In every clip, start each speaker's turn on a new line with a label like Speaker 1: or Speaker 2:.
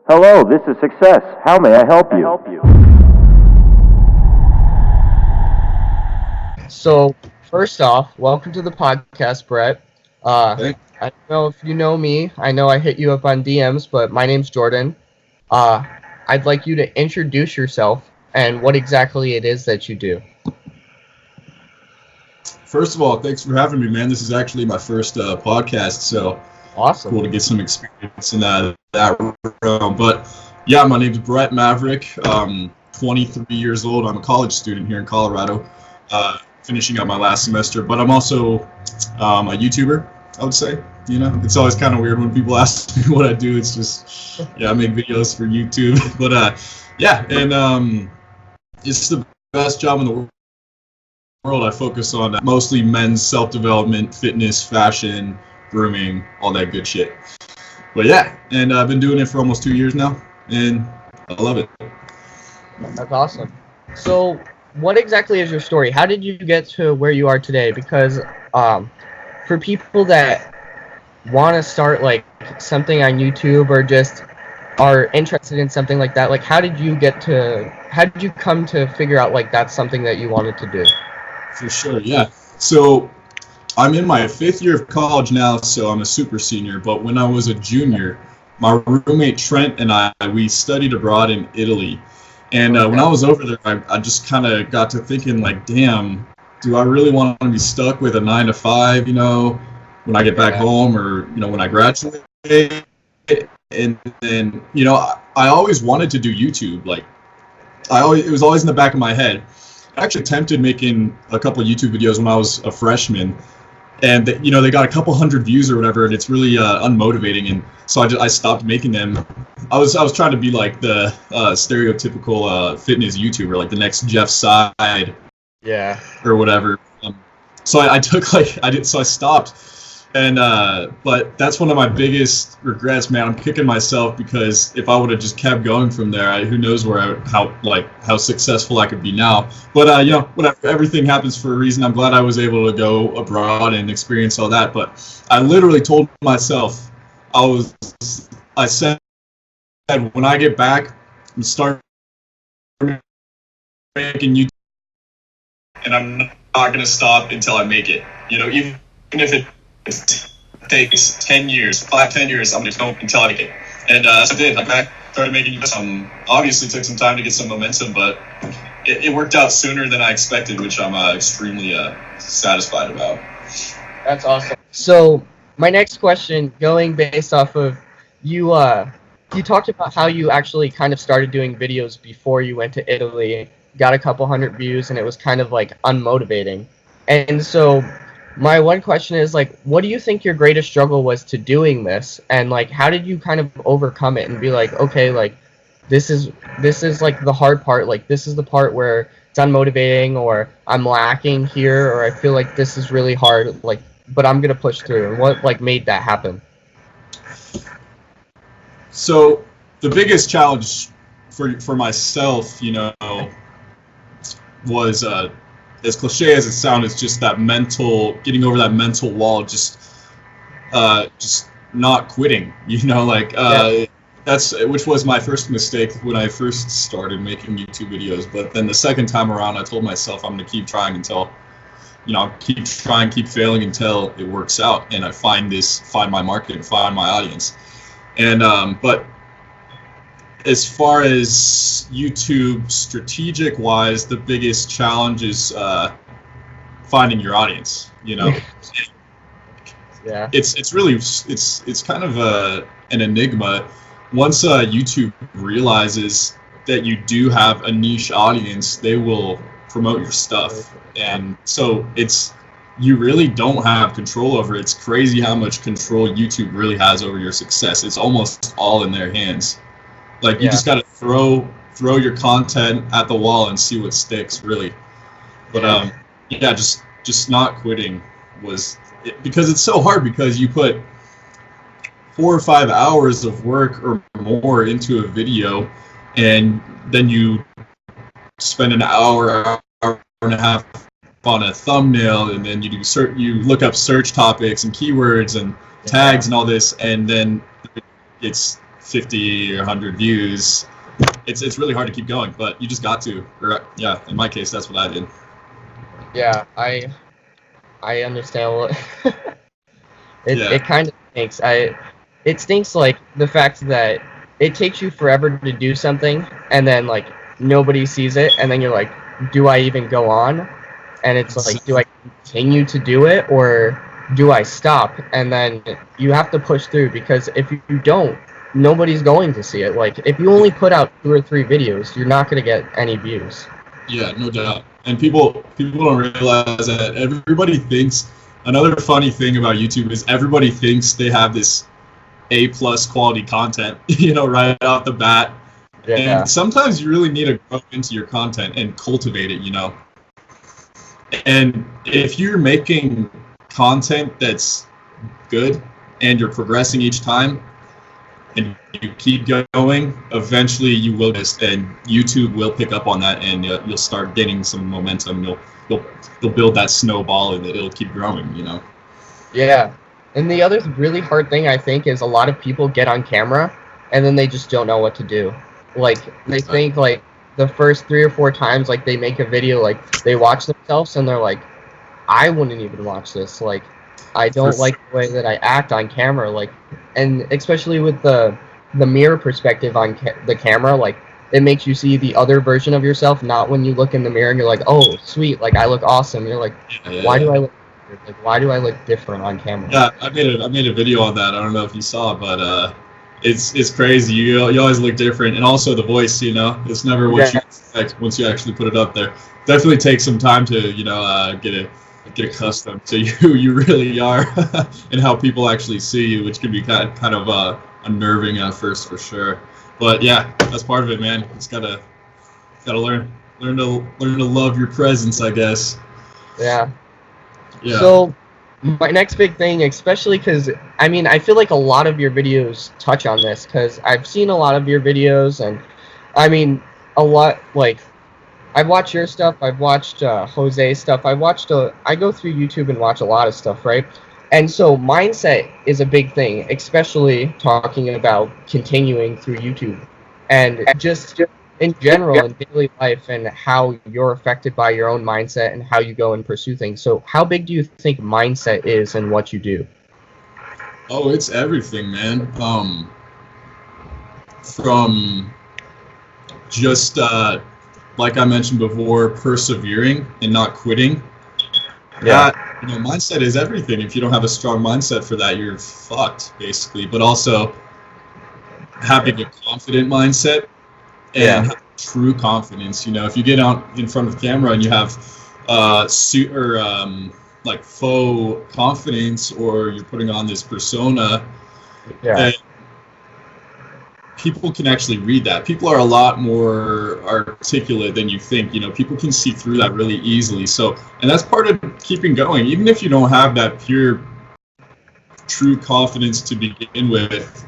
Speaker 1: Hello, this is Success. How may I help you?
Speaker 2: So, first off, welcome to the podcast, Brett.
Speaker 3: Thank-
Speaker 2: I don't know if you know me. I know I hit you up on DMs, but my name's Jordan. Uh, I'd like you to introduce yourself and what exactly it is that you do.
Speaker 3: First of all, thanks for having me, man. This is actually my first podcast, so
Speaker 2: Awesome.
Speaker 3: cool to get some experience in that realm. But yeah, my name's Brett Maverick. 23 years old. I'm a college student here in Colorado, finishing up my last semester. But I'm also a YouTuber, I would say. You know, it's always kind of weird when people ask me what I do. It's just, I make videos for YouTube. But it's the best job in the world. I focus on mostly men's self-development, fitness, fashion, grooming, all that good shit. But yeah, and I've been doing it for almost 2 years now, and I love it.
Speaker 2: That's awesome. So, what exactly is your story? How did you get to where you are today? Because for people that want to start like something on YouTube or just are interested in something like that, like how did you come to figure out like that's something that you wanted to do?
Speaker 3: For sure, yeah. So I'm in my 5th year of college now, so I'm a super senior. But when I was a junior, my roommate Trent and we studied abroad in Italy. And when I was over there, I just kind of got to thinking, like, damn, do I really want to be stuck with a 9 to 5, you know, when I get back home or, you know, when I graduate? And then, you know, I always wanted to do YouTube. Like, it was always in the back of my head. I actually attempted making a couple of YouTube videos when I was a freshman, and they got a couple hundred views or whatever, and it's really unmotivating, and so I stopped making them. I was trying to be like the stereotypical fitness YouTuber, like the next Jeff Side, or whatever. So I stopped, and but that's one of my biggest regrets, man. I'm kicking myself because if I would have just kept going from there, who knows how successful I could be now. But whatever, everything happens for a reason. I'm glad I was able to go abroad and experience all that. But I literally told myself, I said when I get back, I'm start making YouTube, and I'm not gonna stop until I make it. You know, even if it takes 10 years, 10 years, I'm going to go until I make it. And so I did. I started making videos. Obviously took some time to get some momentum, but it worked out sooner than I expected, which I'm extremely satisfied about.
Speaker 2: That's awesome. So my next question, going based off of you talked about how you actually kind of started doing videos before you went to Italy, got a couple hundred views, and it was kind of like unmotivating. And so my one question is, like, what do you think your greatest struggle was to doing this? And, like, how did you kind of overcome it and be like, okay, like, this is like, the hard part. Like, this is the part where it's unmotivating or I'm lacking here or I feel like this is really hard, like, but I'm going to push through. And what, like, made that happen?
Speaker 3: So the biggest challenge for myself, you know, was as cliche as it sounds, it's just that getting over that mental wall, just not quitting, you know, like which was my first mistake when I first started making YouTube videos. But then the second time around, I told myself I'm gonna keep trying until, you know, keep failing until it works out and I find my market, find my audience. And but as far as YouTube strategic wise, the biggest challenge is finding your audience, you know.
Speaker 2: Yeah.
Speaker 3: It's really kind of an enigma. Once YouTube realizes that you do have a niche audience, they will promote your stuff. And so you really don't have control over it. It's crazy how much control YouTube really has over your success. It's almost all in their hands. Like, you just got to throw your content at the wall and see what sticks, really. But just not quitting because it's so hard, because you put 4 or 5 hours of work or more into a video, and then you spend an hour and a half on a thumbnail, and then you look up search topics and keywords and tags and all this, and then it's 50 or 100 views, it's really hard to keep going, but you just got to. Or, yeah, in my case, that's what I did.
Speaker 2: Yeah, I understand what
Speaker 3: Yeah.
Speaker 2: it kind of stinks. It stinks, like the fact that it takes you forever to do something, and then like nobody sees it, and then you're like, do I even go on? And it's like, do I continue to do it, or do I stop? And then you have to push through, because if you don't, nobody's going to see it. Like, if you only put out 2 or 3 videos, you're not going to get any views.
Speaker 3: Yeah, no doubt. And people don't realize that everybody thinks, another funny thing about YouTube is everybody thinks they have this A+ quality content, right off the bat.
Speaker 2: Yeah.
Speaker 3: And sometimes you really need to grow into your content and cultivate it, And if you're making content that's good and you're progressing each time and you keep going, eventually you will and YouTube will pick up on that, and you'll start gaining some momentum. You'll build that snowball, and it'll keep growing,
Speaker 2: Yeah. And the other really hard thing, I think, is a lot of people get on camera and then they just don't know what to do. Like, they think, like, the first 3 or 4 times, like, they make a video, like, they watch themselves and they're like, I wouldn't even watch this. Like, I don't like the way that I act on camera. Like, and especially with the mirror perspective on the camera, like, it makes you see the other version of yourself, not when you look in the mirror and you're like, oh, sweet, like, I look awesome. You're like, why do I look weird? Like, why do I look different on camera?
Speaker 3: Yeah, I made a video on that. I don't know if you saw, but it's crazy. You always look different, and also the voice. It's never what you expect once you actually put it up there. Definitely takes some time to get accustomed to who you really are and how people actually see you, which can be kind of unnerving at first, for sure. But yeah, that's part of it, man. It's gotta learn to love your presence, I guess.
Speaker 2: Yeah.
Speaker 3: Yeah.
Speaker 2: So my next big thing, especially because, I mean, I feel like a lot of your videos touch on this, because I've seen a lot of your videos, and I mean, a lot, like, I've watched your stuff, I've watched Jose's stuff, I go through YouTube and watch a lot of stuff, right? And so mindset is a big thing, especially talking about continuing through YouTube, and just in general in daily life, and how you're affected by your own mindset and how you go and pursue things. So how big do you think mindset is in what you do?
Speaker 3: Oh, it's everything, man. From just like I mentioned before, persevering and not quitting.
Speaker 2: Yeah.
Speaker 3: Mindset is everything. If you don't have a strong mindset for that, you're fucked, basically. But also having a confident mindset and true confidence. If you get out in front of the camera and you have like faux confidence, or you're putting on this persona, that people can actually read that. People are a lot more articulate than you think. People can see through that really easily. So, and that's part of keeping going. Even if you don't have that pure, true confidence to begin with,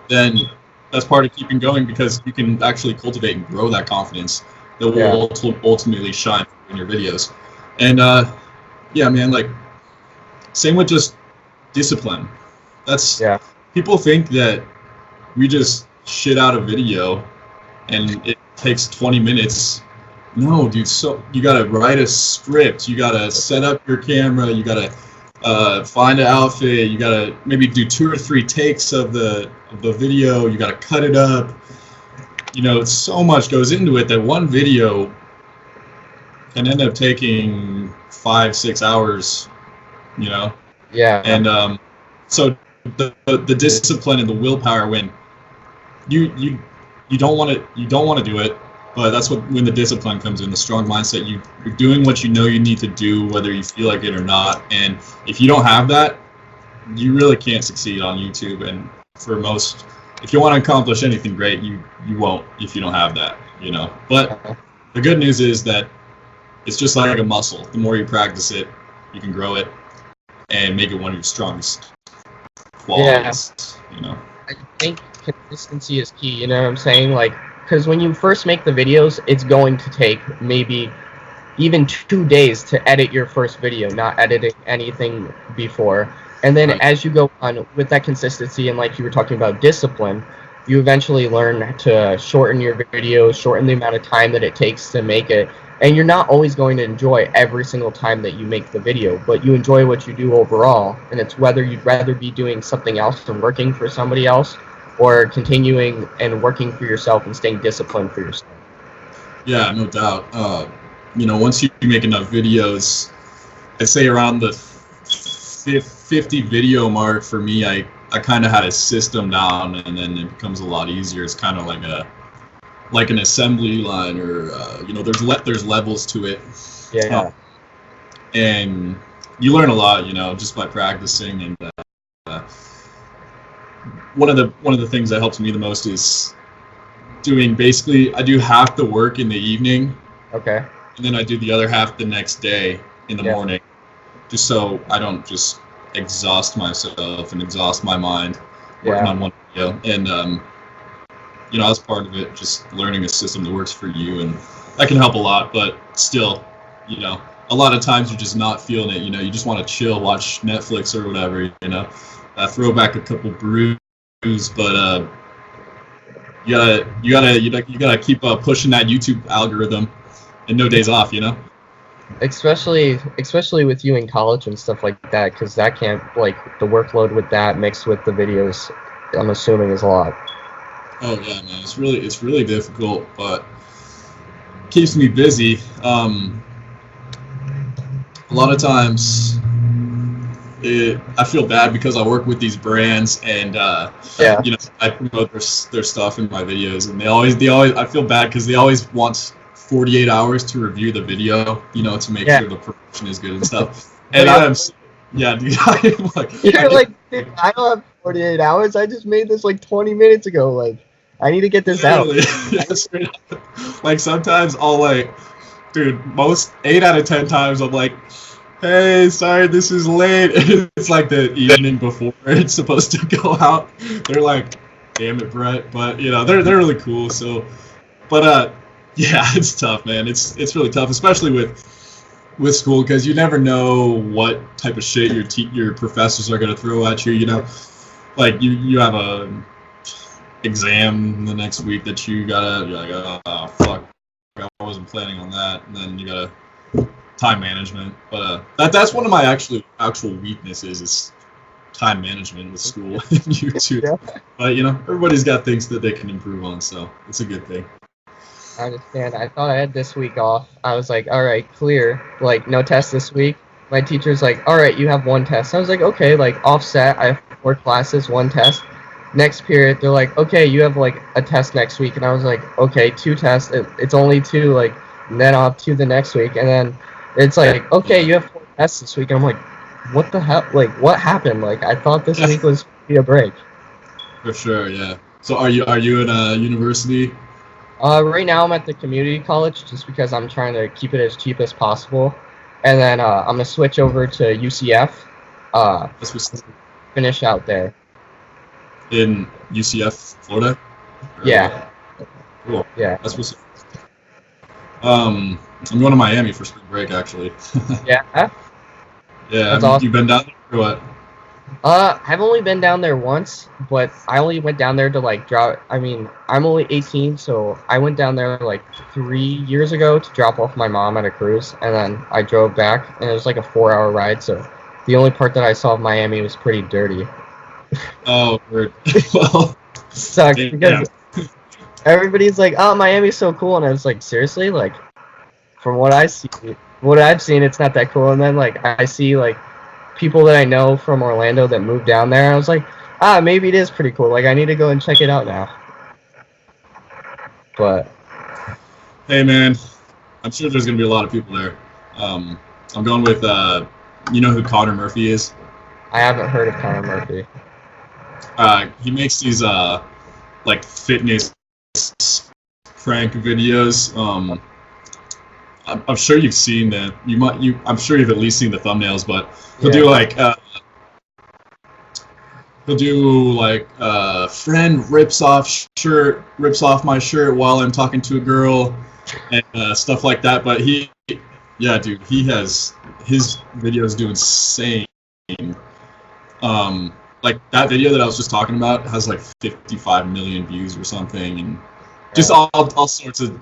Speaker 3: then that's part of keeping going, because you can actually cultivate and grow that confidence that will ultimately shine in your videos. And man, like, same with just discipline. That's people think that we just shit out a video and it takes 20 minutes. No, dude. So you gotta write a script. You gotta set up your camera. You gotta find an outfit. You gotta maybe do 2 or 3 takes of the video. You gotta cut it up. So much goes into it that one video can end up taking 5-6 hours.
Speaker 2: Yeah.
Speaker 3: And so the discipline and the willpower, when you don't want to do it, but that's when the discipline comes in, the strong mindset. You're doing what you need to do, whether you feel like it or not. And if you don't have that, you really can't succeed on YouTube. And for most, if you want to accomplish anything great, you won't if you don't have that. But the good news is that it's just like a muscle. The more you practice it, you can grow it and make it one of your strongest qualities.
Speaker 2: I think consistency is key. You know what I'm saying? Like, because when you first make the videos, it's going to take maybe even 2 days to edit your first video, not editing anything before. And then
Speaker 3: Right.
Speaker 2: as you go on with that consistency and like you were talking about discipline, you eventually learn to shorten your videos, shorten the amount of time that it takes to make it. And you're not always going to enjoy every single time that you make the video, but you enjoy what you do overall. And it's whether you'd rather be doing something else and working for somebody else, or continuing and working for yourself and staying disciplined for yourself.
Speaker 3: Yeah, no doubt. Once you make enough videos, I'd say around the 50 video mark for me, I kind of had a system down, and then it becomes a lot easier. It's kind of like an assembly line, or there's levels to it.
Speaker 2: Yeah.
Speaker 3: And you learn a lot, just by practicing. And one of the things that helps me the most is I do half the work in the evening.
Speaker 2: Okay.
Speaker 3: And then I do the other half the next day in the morning, just so I don't just exhaust myself and exhaust my mind working on one video. And as part of it, just learning a system that works for you, and that can help a lot. But still, a lot of times you're just not feeling it. You just want to chill, watch Netflix or whatever. Throw back a couple brews, but you gotta keep pushing that YouTube algorithm, and no days off.
Speaker 2: Especially with you in college and stuff like that, because that can't, like, the workload with that mixed with the videos, I'm assuming, is a lot.
Speaker 3: Oh yeah, man, it's really difficult, but keeps me busy. A lot of times, I feel bad because I work with these brands, and I promote their stuff in my videos, and they always I feel bad because they always want 48 hours to review the video, to make sure the production is good and stuff. And dude, I'm like,
Speaker 2: you're like, dude, I don't have 48 hours. I just made this like 20 minutes ago. Like, I need to get this out.
Speaker 3: Yeah, straight up. Like, sometimes I'll most 8 out of 10 times I'm like, hey, sorry, this is late. It's like the evening before it's supposed to go out. They're like, damn it, Brett. But they're really cool. So, but yeah, it's tough, man. It's really tough, especially with school, because you never know what type of shit your professors are gonna throw at you. Like you have a exam the next week that you're like, oh fuck, I wasn't planning on that, and then you gotta time management. But that's one of my actual weaknesses is time management with school and YouTube. Yeah. But everybody's got things that they can improve on, so it's a good thing.
Speaker 2: I understand. I thought I had this week off. I was like, all right, clear. Like, no test this week. My teacher's like, all right, you have one test. I was like, okay, like, offset. I have 4 classes, 1 test. Next period, they're like, okay, you have, like, a test next week. And I was like, okay, 2 tests. It's only 2, like, and then I'll have 2 the next week. And then it's like, okay, you have 4 tests this week. And I'm like, what the hell? Like, what happened? Like, I thought this week was a break.
Speaker 3: For sure, yeah. So are you in a university?
Speaker 2: Right now I'm at the community college just because I'm trying to keep it as cheap as possible. And then I'm going to switch over to UCF, finish out there.
Speaker 3: In UCF, Florida?
Speaker 2: Yeah.
Speaker 3: Cool.
Speaker 2: Yeah.
Speaker 3: That's what's I'm going to Miami for spring break, actually.
Speaker 2: Yeah?
Speaker 3: Yeah.
Speaker 2: That's awesome.
Speaker 3: You been down there or what?
Speaker 2: I've only been down there once, but I only went down there to like drop. I mean, I'm only 18, so I went down there like 3 years ago to drop off my mom at a cruise, and then I drove back, and it was like a 4-hour ride. So the only part that I saw of Miami was pretty dirty.
Speaker 3: Oh, weird. Well,
Speaker 2: sucks because everybody's like, "Oh, Miami's so cool," and I was like, "Seriously?" Like, from what I've seen, it's not that cool. And then like I see like people that I know from Orlando that moved down there, and I was like, maybe it is pretty cool. Like, I need to go and check it out now. But
Speaker 3: hey, man, I'm sure there's gonna be a lot of people there. I'm going with you know who Connor Murphy is?
Speaker 2: I haven't heard of Connor Murphy.
Speaker 3: He makes these like fitness prank videos. I'm sure you've seen them. I'm sure you've at least seen the thumbnails, but he'll do like friend rips off my shirt while I'm talking to a girl, and stuff like that. But he has his videos do insane. Like that video that I was just talking about has like 55 million views or something, and just all sorts of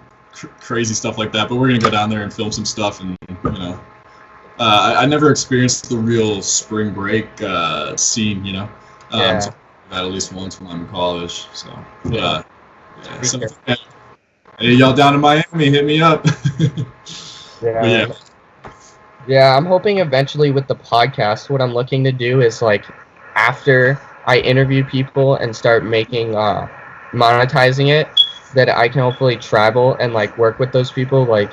Speaker 3: crazy stuff like that. But we're gonna go down there and film some stuff, and you know, I never experienced the real spring break scene, you know. So that at least once when I'm in college. So So, hey, y'all down in Miami, hit me up.
Speaker 2: Yeah, I'm hoping eventually with the podcast, what I'm looking to do is like after I interview people and start making monetizing it, that I can hopefully travel and like work with those people like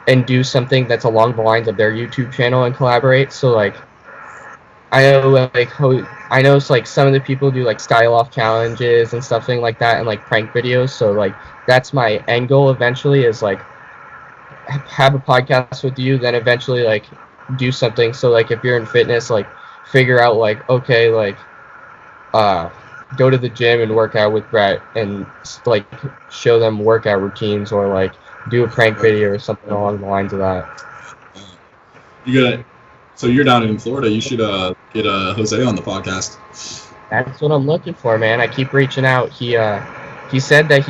Speaker 2: and do something that's along the lines of their YouTube channel and collaborate. So like I know it's like some of the people do like style off challenges and something like that and like prank videos. So like that's my end goal eventually is like have a podcast with you, then eventually like do something. So like if you're in fitness, like figure out like okay, like go to the gym and work out with Brett and like show them workout routines, or like do a prank video or something along the lines of that.
Speaker 3: So you're down in Florida. You should get Jose on the podcast.
Speaker 2: That's what I'm looking for, man. I keep reaching out. He said that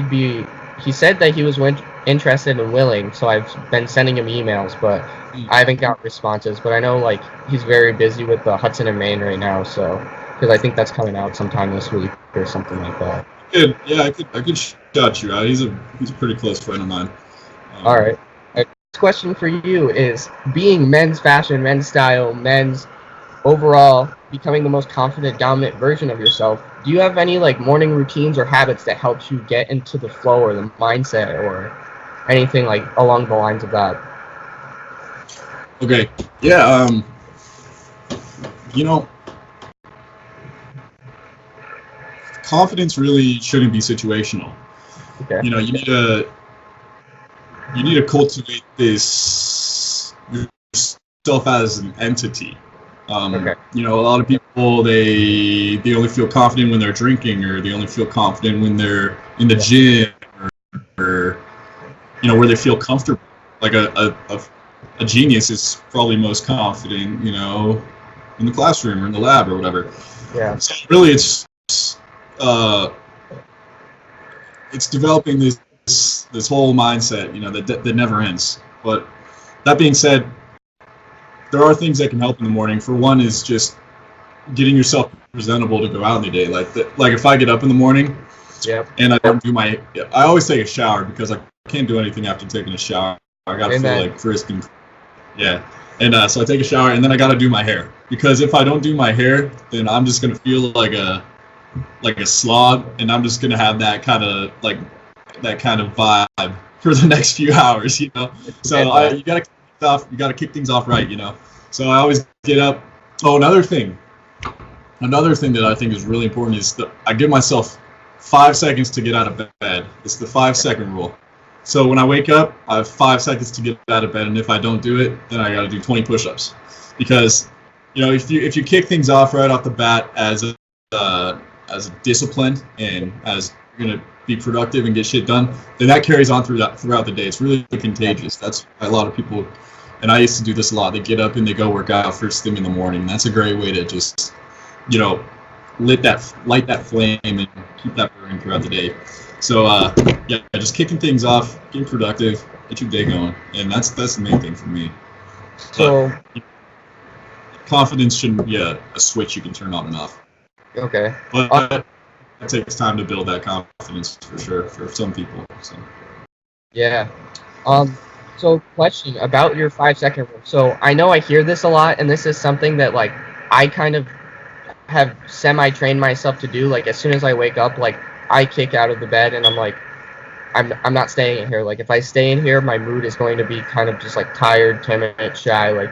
Speaker 2: he was interested and willing, so I've been sending him emails, but I haven't got responses. But I know like he's very busy with the Hudson and Maine right now, so because I think that's coming out sometime this week or something like that.
Speaker 3: Good. Yeah, I could shout you out. He's a pretty close friend of mine.
Speaker 2: All right. Next question for you is: being men's fashion, men's style, men's overall becoming the most confident, dominant version of yourself. Do you have any like morning routines or habits that helps you get into the flow or the mindset or anything like along the lines of that?
Speaker 3: Okay. Yeah. You know, confidence really shouldn't be situational.
Speaker 2: Okay.
Speaker 3: You know, you need to cultivate this yourself as an entity. You know, a lot of people they only feel confident when they're drinking, or they only feel confident when they're in the gym, or you know, where they feel comfortable. Like a genius is probably most confident, you know, in the classroom or in the lab or whatever.
Speaker 2: Yeah.
Speaker 3: So really, it's developing this whole mindset, you know, that never ends. But that being said, there are things that can help in the morning. For one is just getting yourself presentable to go out in the day. Like if I get up in the morning and I don't I always take a shower because I can't do anything after taking a shower. I gotta feel like frisk and and so I take a shower and then I gotta do my hair, because if I don't do my hair, then I'm just gonna feel like a slob, and I'm just gonna have that kind of vibe for the next few hours, you know. So you gotta kick things off right, you know. So I always get up. Oh, another thing that I think is really important is that I give myself 5 seconds to get out of bed. It's the 5-second rule. So when I wake up, I have 5 seconds to get out of bed, and if I don't do it, then I got to do 20 push-ups. Because, you know, if you kick things off right off the bat as a discipline and as you're gonna be productive and get shit done, then that carries on throughout the day. It's really contagious. That's why a lot of people, and I used to do this a lot, they get up and they go work out first thing in the morning. That's a great way to just, you know, light that flame and keep that burning throughout the day. So just kicking things off, getting productive, get your day going, and that's the main thing for me.
Speaker 2: So
Speaker 3: confidence shouldn't be a switch you can turn on and off.
Speaker 2: Okay.
Speaker 3: But it takes time to build that confidence for sure for some people. So.
Speaker 2: Yeah. So question about your 5-second rule. So I know I hear this a lot, and this is something that like I kind of have semi-trained myself to do. Like as soon as I wake up, like I kick out of the bed and I'm like, I'm not staying in here. Like if I stay in here, my mood is going to be kind of just like tired, timid, shy. Like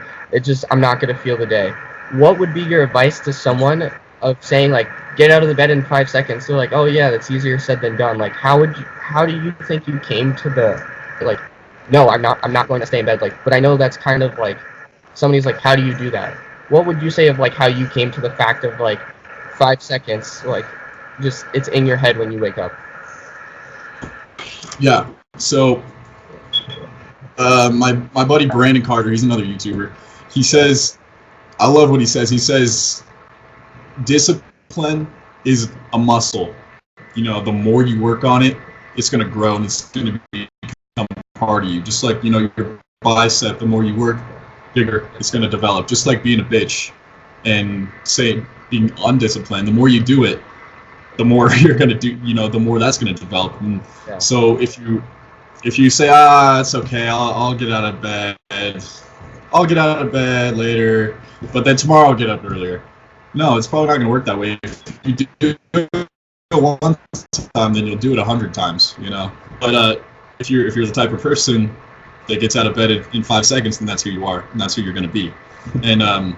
Speaker 2: I'm not going to feel the day. What would be your advice to someone of saying like, get out of the bed in 5 seconds? They're like, oh yeah, that's easier said than done. Like how do you think you came to the, like, no, I'm not going to stay in bed. Like, but I know that's kind of like, somebody's like, how do you do that? What would you say of like how you came to the fact of like 5 seconds, like just it's in your head when you wake up?
Speaker 3: Yeah. So my buddy Brandon Carter, he's another YouTuber. He says, I love what he says. He says, discipline is a muscle. You know, the more you work on it, it's going to grow and it's going to become part of you. Just like, you know, your bicep, the more you work, bigger it's going to develop. Just like being a bitch and say being undisciplined, the more you do it, the more you're going to do, you know, the more that's going to develop. And so if you say, it's okay, I'll get out of bed. I'll get out of bed later, but then tomorrow I'll get up earlier. No, it's probably not going to work that way. If you do it one time, then you'll do it 100 times, you know. But if you're the type of person that gets out of bed in 5 seconds, then that's who you are, and that's who you're going to be. And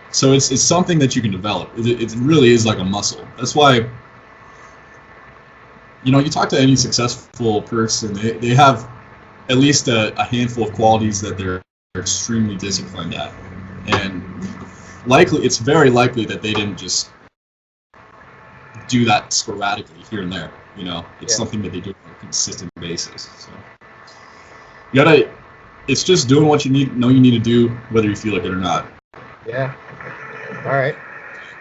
Speaker 3: so it's something that you can develop. It really is like a muscle. That's why, you know, you talk to any successful person, they have at least a handful of qualities that they're extremely disciplined at, and it's very likely that they didn't just do that sporadically here and there. You know, it's something that they do on a consistent basis. So it's just doing what you need to do, whether you feel like it or not.
Speaker 2: Yeah. All right.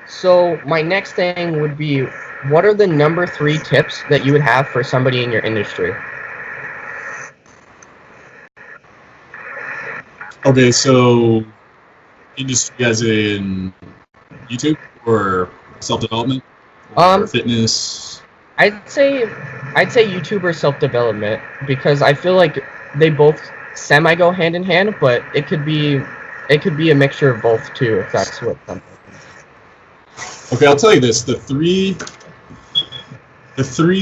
Speaker 2: So my next thing would be, what are the number 3 tips that you would have for somebody in your industry?
Speaker 3: Okay, so industry as in YouTube or self-development or fitness? I'd
Speaker 2: say YouTube or self-development, because I feel like they both semi go hand in hand, but it could be a mixture of both too, if that's what something.
Speaker 3: Okay, I'll tell you this: the three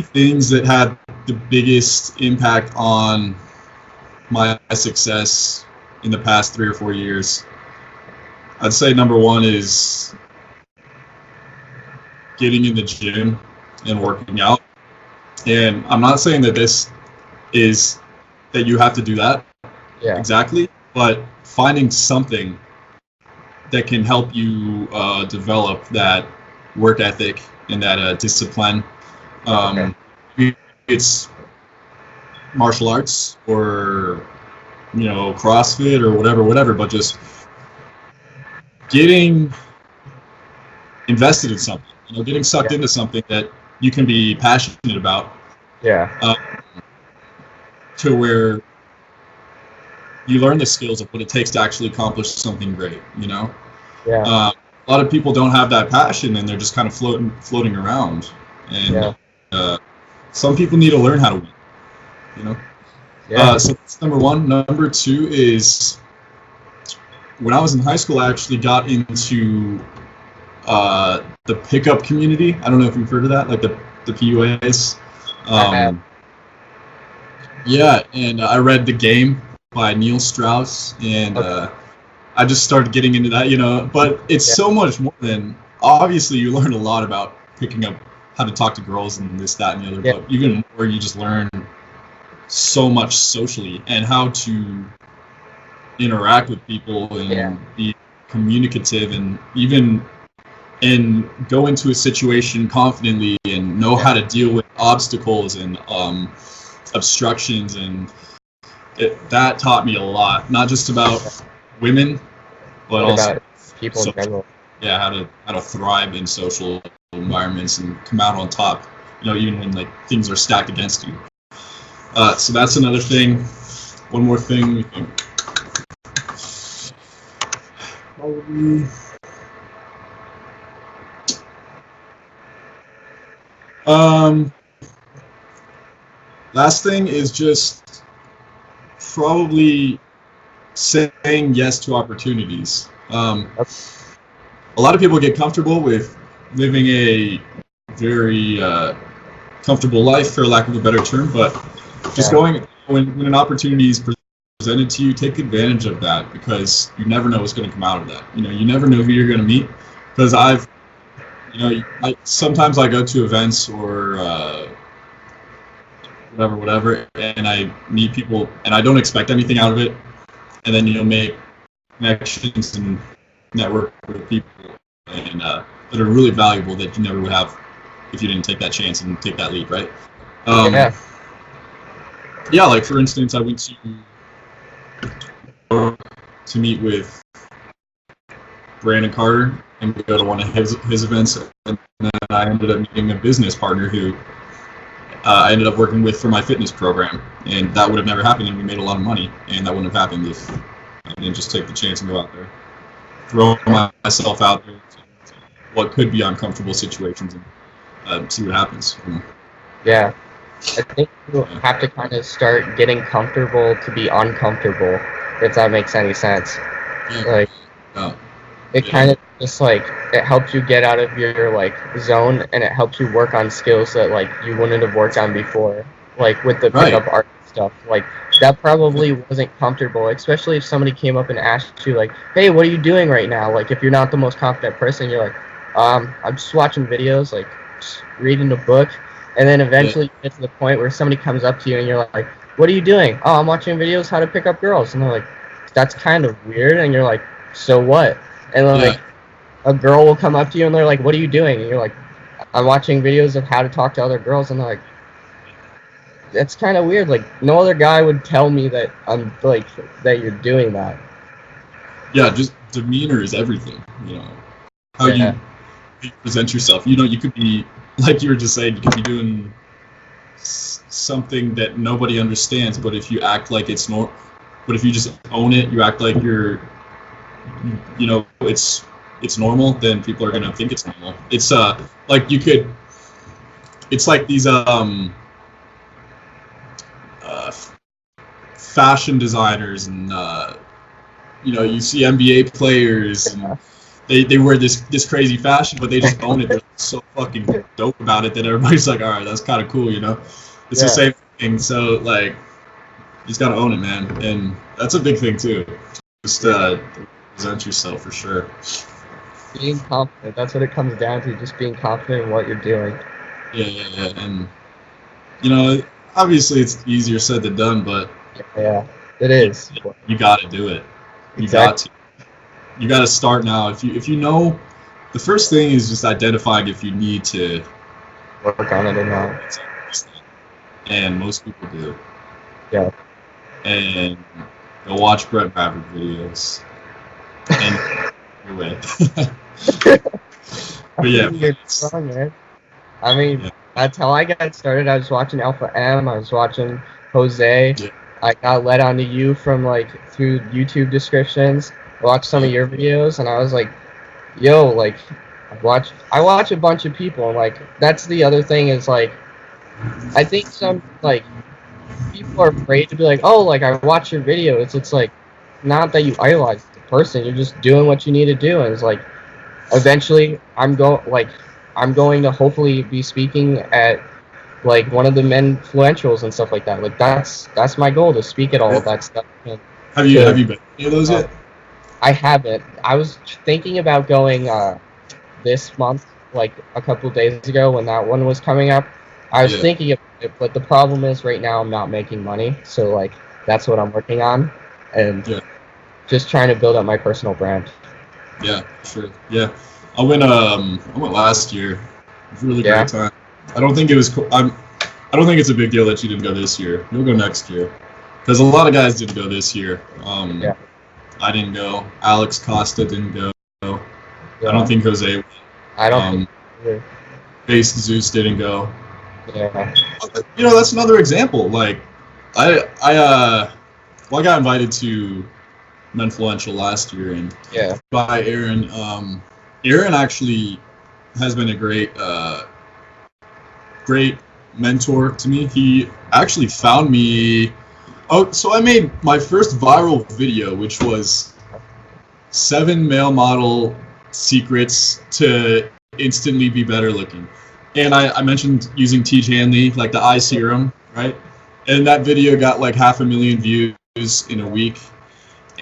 Speaker 3: things that had the biggest impact on my success in the past 3 or 4 years, I'd say number 1 is getting in the gym and working out. And I'm not saying that this is that you have to do that exactly, but finding something that can help you develop that work ethic and that discipline. It's martial arts or, you know, CrossFit or whatever, but just getting invested in something, you know, getting sucked into something that you can be passionate about. To where you learn the skills of what it takes to actually accomplish something great, you know? A lot of people don't have that passion and they're just kind of floating around. And some people need to learn how to win, you know? So that's number 1. Number 2 is, when I was in high school, I actually got into the pickup community. I don't know if you've heard of that, like the PUAs. And I read The Game by Neil Strauss, and I just started getting into that, you know. But it's so much more than, obviously you learn a lot about picking up how to talk to girls and this, that, and the other, but even more, you just learn so much socially and how to interact with people and be communicative and even go into a situation confidently and know how to deal with obstacles and obstructions, and that taught me a lot, not just about women, but also
Speaker 2: about people in general.
Speaker 3: How to thrive in social environments and come out on top, you know, even when like things are stacked against you. So that's another thing. One more thing, we think. Last thing is just probably saying yes to opportunities. A lot of people get comfortable with living a very comfortable life, for lack of a better term, but just when an opportunity is presented to you, take advantage of that, because you never know what's going to come out of that. You know, you never know who you're going to meet. Because sometimes I go to events or whatever, and I meet people, and I don't expect anything out of it, and then you'll make connections and network with people, and that are really valuable that you never would have if you didn't take that chance and take that leap, right? Like for instance, I went to meet with Brandon Carter and go to one of his events, and then I ended up meeting a business partner who I ended up working with for my fitness program, and that would have never happened, and we made a lot of money, and that wouldn't have happened if I didn't just take the chance and go out there, throw myself out there to what could be uncomfortable situations, and see what happens.
Speaker 2: Yeah. I think you have to kind of start getting comfortable to be uncomfortable, if that makes any sense. Like, it kind of just like, it helps you get out of your like zone, and it helps you work on skills that like you wouldn't have worked on before, like with the pickup art stuff. Like, that probably wasn't comfortable, especially if somebody came up and asked you like, hey, what are you doing right now? Like, if you're not the most confident person, you're like, I'm just watching videos, like just reading a book. And then eventually you get to the point where somebody comes up to you and you're like, what are you doing? Oh, I'm watching videos how to pick up girls. And they're like, that's kind of weird. And you're like, so what? And then like a girl will come up to you and they're like, what are you doing? And you're like, I'm watching videos of how to talk to other girls. And they're like, that's kind of weird. Like, no other guy would tell me that I'm like, that you're doing that.
Speaker 3: Yeah, just demeanor is everything, you know. How you present yourself. You know, you could be, like you were just saying, you could be doing something that nobody understands, but if you act like it's but if you just own it, you act like you're, you know, it's normal, then people are gonna think it's normal. It's like you could, it's like these fashion designers and you know, you see NBA players and they wear this crazy fashion, but they just own it. They're so fucking dope about it that everybody's like, all right, that's kind of cool, you know? It's the same thing. So, like, you just got to own it, man. And that's a big thing, too. Just present yourself, for sure.
Speaker 2: Being confident. That's what it comes down to, just being confident in what you're doing.
Speaker 3: Yeah. And, you know, obviously it's easier said than done, but...
Speaker 2: Yeah, it is.
Speaker 3: You got to do it. You got to start now. If you know, the first thing is just identifying if you need to
Speaker 2: work on it or not.
Speaker 3: And most people do.
Speaker 2: Yeah.
Speaker 3: And go watch Maverick videos. And anyway. But yeah.
Speaker 2: It's wrong, man. I mean, that's how I got started. I was watching Alpha M. I was watching Jose. Yeah. I got led onto you from like through YouTube descriptions. I watched some of your videos, and I was like, yo, like, I watch a bunch of people, and like, that's the other thing is like, I think some like people are afraid to be like, oh, like, I watch your videos. It's like, not that you idolize the person, you're just doing what you need to do, and it's like, eventually I'm going to hopefully be speaking at like one of the influentials and stuff like that. Like, that's my goal, to speak at all of that stuff. And
Speaker 3: have you been to any of those yet?
Speaker 2: I haven't. I was thinking about going this month, like a couple days ago when that one was coming up. I was thinking of it, but the problem is right now I'm not making money, so like that's what I'm working on, and just trying to build up my personal brand. Yeah,
Speaker 3: sure. Yeah, I went last year. It was a really great time. I don't think it was. I don't think it's a big deal that you didn't go this year. You'll go next year, because a lot of guys didn't go this year. I didn't go. Alex Costa didn't go. I don't think Jose went.
Speaker 2: I don't think
Speaker 3: Base Zeus didn't go.
Speaker 2: Yeah.
Speaker 3: You know, that's another example. Like, I got invited to Menfluential last year, and by Aaron. Aaron actually has been a great mentor to me. He actually found me. Oh, so I made my first viral video, which was 7 male model secrets to instantly be better looking. And I mentioned using T. Hanley, like the eye serum, right? And that video got like 500,000 views in a week.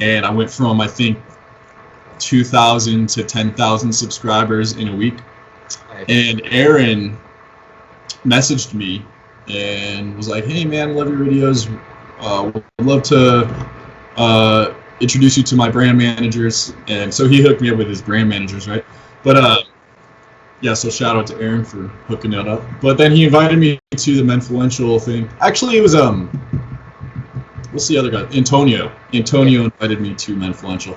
Speaker 3: And I went from, I think, 2,000 to 10,000 subscribers in a week. And Aaron messaged me and was like, hey man, love your videos. Would love to introduce you to my brand managers. And so he hooked me up with his brand managers, right? But so shout out to Aaron for hooking that up. But then he invited me to the Menfluential thing. Actually, it was what's the other guy? Antonio invited me to Menfluential.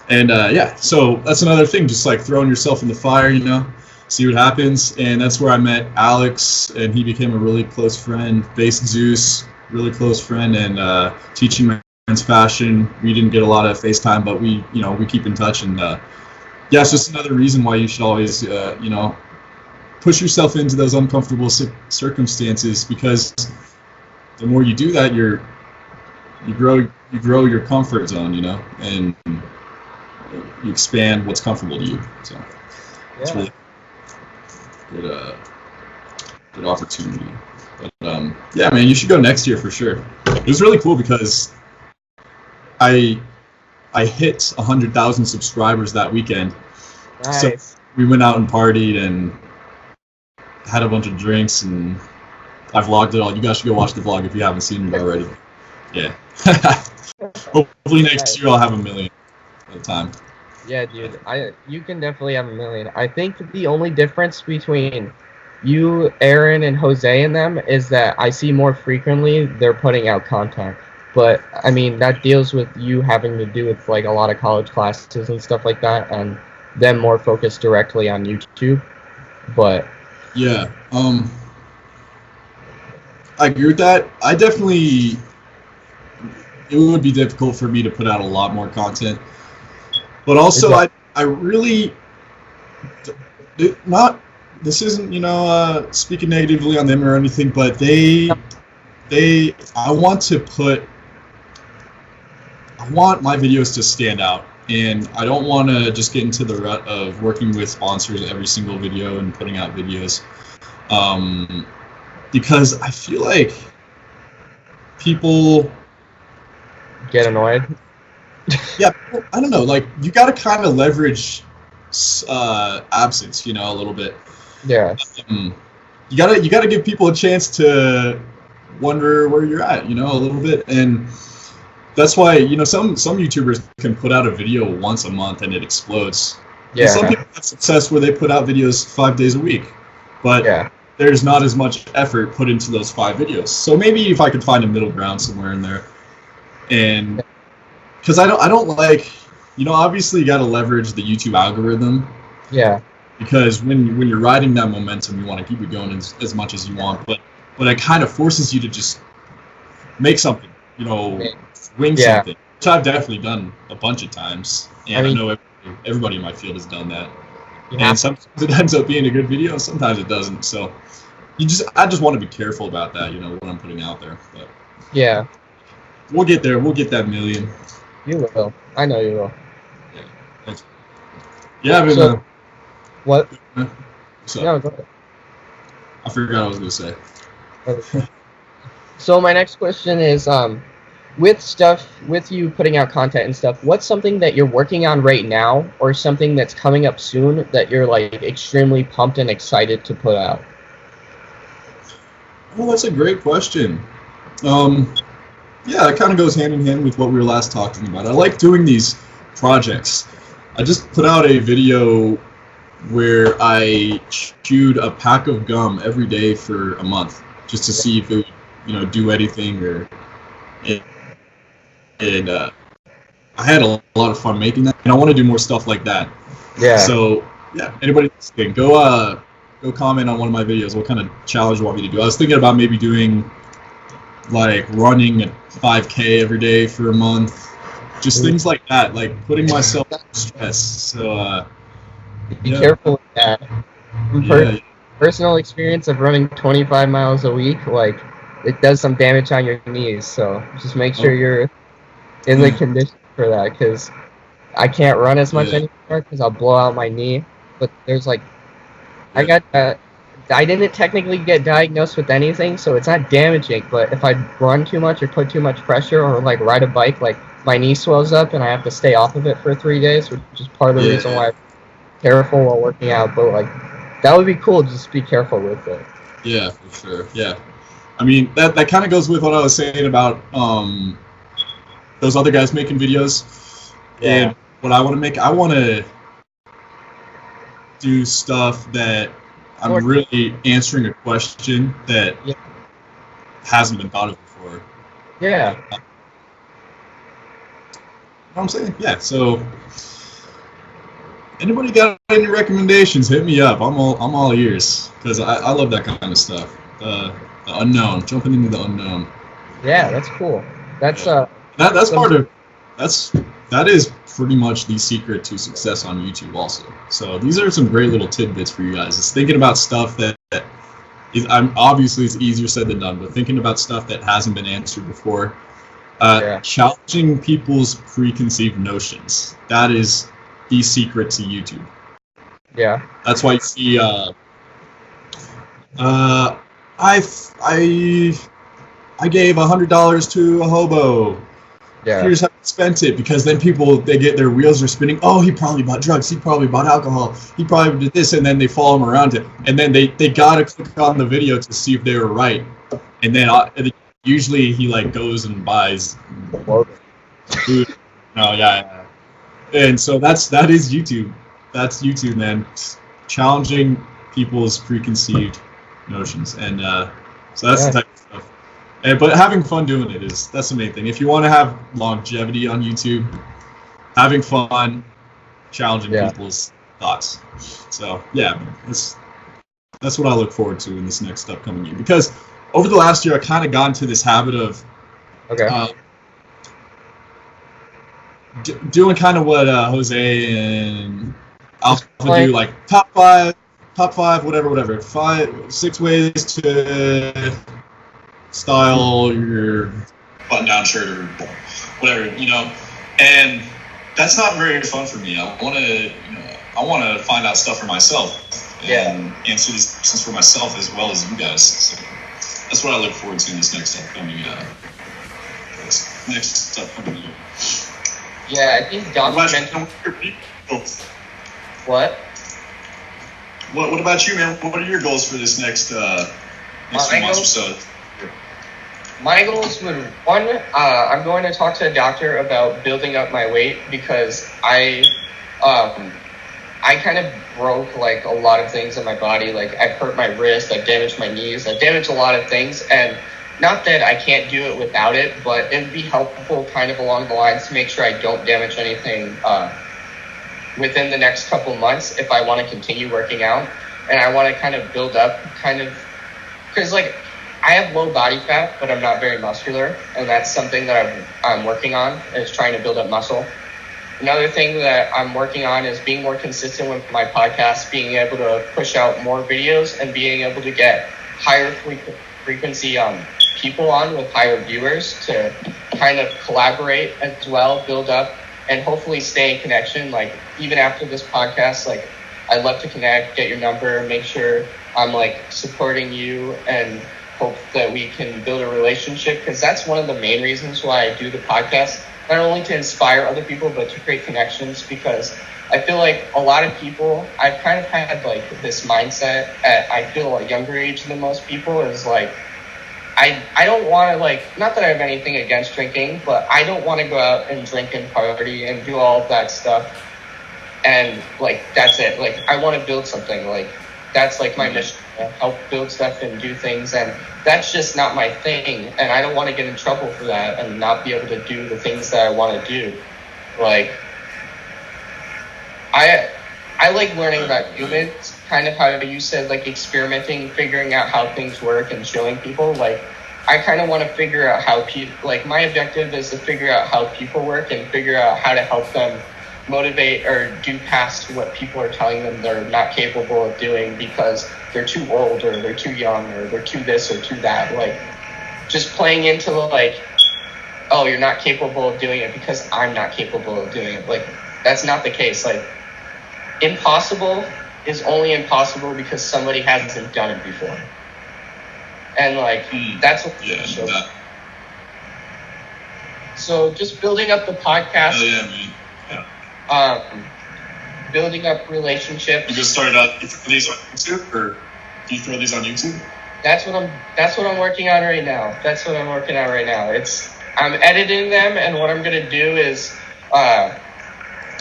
Speaker 3: And yeah, so that's another thing, just like throwing yourself in the fire, you know, see what happens. And that's where I met Alex, and he became a really close friend. Base Zeus, really close friend, and teaching my friends fashion. We didn't get a lot of FaceTime, but we keep in touch. And yeah, it's just another reason why you should always, push yourself into those uncomfortable circumstances, because the more you do that, you grow your comfort zone, you know, and you expand what's comfortable to you. So it's really good opportunity. But yeah, man, you should go next year for sure. It was really cool because I hit 100,000 subscribers that weekend.
Speaker 2: Nice.
Speaker 3: So we went out and partied and had a bunch of drinks, and I vlogged it all. You guys should go watch the vlog if you haven't seen it already. Yeah. Hopefully next year I'll have 1 million at the time.
Speaker 2: Yeah, dude. You can definitely have 1 million. I think the only difference between you, Aaron, and Jose and them is that I see more frequently they're putting out content. But I mean, that deals with you having to do with like a lot of college classes and stuff like that, and them more focused directly on YouTube. But
Speaker 3: yeah, I agree with that. It would be difficult for me to put out a lot more content, but also I really this isn't, speaking negatively on them or anything, but I want my videos to stand out, and I don't want to just get into the rut of working with sponsors every single video and putting out videos, because I feel like people
Speaker 2: get annoyed.
Speaker 3: Yeah, I don't know. Like, you got to kind of leverage absence, a little bit.
Speaker 2: Yeah.
Speaker 3: You gotta give people a chance to wonder where you're at, a little bit, and that's why some YouTubers can put out a video once a month and it explodes.
Speaker 2: Yeah.
Speaker 3: And some people have success where they put out videos 5 days a week, but there's not as much effort put into those 5 videos. So maybe if I could find a middle ground somewhere in there, and because I don't like, obviously you got to leverage the YouTube algorithm. Yeah. Because when you're riding that momentum, you want to keep it going as much as you want, but it kind of forces you to just make something, wing something, which I've definitely done a bunch of times, and I know everybody in my field has done that. And sometimes it ends up being a good video, and sometimes it doesn't. So I just want to be careful about that, what I'm putting out there. But yeah, we'll get there. We'll get that 1 million.
Speaker 2: You will. I know you will.
Speaker 3: Yeah. Thanks. Yeah, I've been.
Speaker 2: What?
Speaker 3: What's up?
Speaker 2: No, go ahead.
Speaker 3: I forgot what I was gonna say.
Speaker 2: So my next question is, with you putting out content and stuff, what's something that you're working on right now, or something that's coming up soon that you're like extremely pumped and excited to put out?
Speaker 3: Well, that's a great question. Yeah, it kind of goes hand in hand with what we were last talking about. I like doing these projects. I just put out a video where I chewed a pack of gum every day for a month, just to see if it would, do anything, and I had a lot of fun making that, and I want to do more stuff like that. Yeah. So yeah, anybody listening, go comment on one of my videos. What kind of challenge you want me to do? I was thinking about maybe doing like running a 5K every day for a month, just things like that, like putting myself under stress. So
Speaker 2: be careful with that. From personal experience of running 25 miles a week, like it does some damage on your knees. So just make sure you're in the condition for that, because I can't run as much anymore because I'll blow out my knee. But there's like, I didn't technically get diagnosed with anything, so it's not damaging, but if I run too much or put too much pressure or like ride a bike, like my knee swells up and I have to stay off of it for 3 days, which is part of the reason why I'm careful while working out. But like, that would be cool, just be careful with it. Yeah, for sure. Yeah.
Speaker 3: I mean, that kind of goes with what I was saying about those other guys making videos. Yeah. And what I want to make, I want to do stuff that I'm really answering a question that hasn't been thought of before. Yeah. You know what I'm saying? Yeah. So Anybody got any recommendations? Hit me up. I'm all ears because I love that kind of stuff. The unknown, jumping into the unknown.
Speaker 2: Yeah, that's cool. That's
Speaker 3: that's part of that is pretty much the secret to success on YouTube also. So these are some great little tidbits for you guys. It's thinking about stuff that is, obviously it's easier said than done, but thinking about stuff that hasn't been answered before. Challenging people's preconceived notions. That is the secret to YouTube.
Speaker 2: Yeah.
Speaker 3: That's why you see I gave $100 to a hobo.
Speaker 2: Yeah.
Speaker 3: Here's how I spent it, because then people, they get their wheels are spinning. Oh, he probably bought drugs. He probably bought alcohol. He probably did this, and then they follow him around it. And then they gotta click on the video to see if they were right. And then usually he like goes and buys food. No, yeah. And so that is YouTube. That's YouTube, man. Challenging people's preconceived notions, and so that's the type of stuff. But having fun doing it that's the main thing. If you want to have longevity on YouTube, having fun, challenging people's thoughts. So yeah, that's what I look forward to in this next upcoming year. Because over the last year, I kind of got into this habit of doing kind of what Jose and Alpha do, like top five, whatever. 6 ways to style your button-down shirt or whatever, and that's not very fun for me. I want to find out stuff for myself and answer these questions for myself as well as you guys. So that's what I look forward to in this next upcoming year.
Speaker 2: Yeah, I think documenting. What?
Speaker 3: What about you, man? What are your goals for this next few months or so?
Speaker 2: My goals would, one, I'm going to talk to a doctor about building up my weight, because I kind of broke like a lot of things in my body. Like I've hurt my wrist, I've damaged my knees, I've damaged a lot of things, and not that I can't do it without it, but it would be helpful kind of along the lines to make sure I don't damage anything within the next couple months if I want to continue working out. And I want to kind of build up because like I have low body fat, but I'm not very muscular, and that's something that I'm working on, is trying to build up muscle. Another thing that I'm working on is being more consistent with my podcast, being able to push out more videos and being able to get higher frequency people on with higher viewers to kind of collaborate as well, build up, and hopefully stay in connection. Like even after this podcast, like I'd love to connect, get your number, make sure I'm like supporting you, and hope that we can build a relationship, because that's one of the main reasons why I do the podcast, not only to inspire other people, but to create connections. Because I feel like a lot of people, I've kind of had like this mindset at, I feel, a younger age than most people, is like, I don't want to, like, not that I have anything against drinking, but I don't want to go out and drink and party and do all of that stuff. And like, that's it. Like, I want to build something. Like, that's like my mission, to help build stuff and do things. And that's just not my thing. And I don't want to get in trouble for that and not be able to do the things that I want to do. Like, I like learning about humans, kind of how you said, like experimenting, figuring out how things work and showing people. Like, I kind of want to figure out how people, like my objective is to figure out how people work and figure out how to help them motivate or do past what people are telling them they're not capable of doing because they're too old or they're too young or they're too this or too that. Like, just playing into like, oh, you're not capable of doing it because I'm not capable of doing it. Like, that's not the case. Like, impossible is only impossible because somebody hasn't done it before. And like, that's what the show. So just building up the podcast.
Speaker 3: Oh, yeah, man. Yeah.
Speaker 2: Building up relationships.
Speaker 3: You just started out these on YouTube, or do you throw these on YouTube?
Speaker 2: That's what I'm working on right now. I'm editing them, and what I'm gonna do is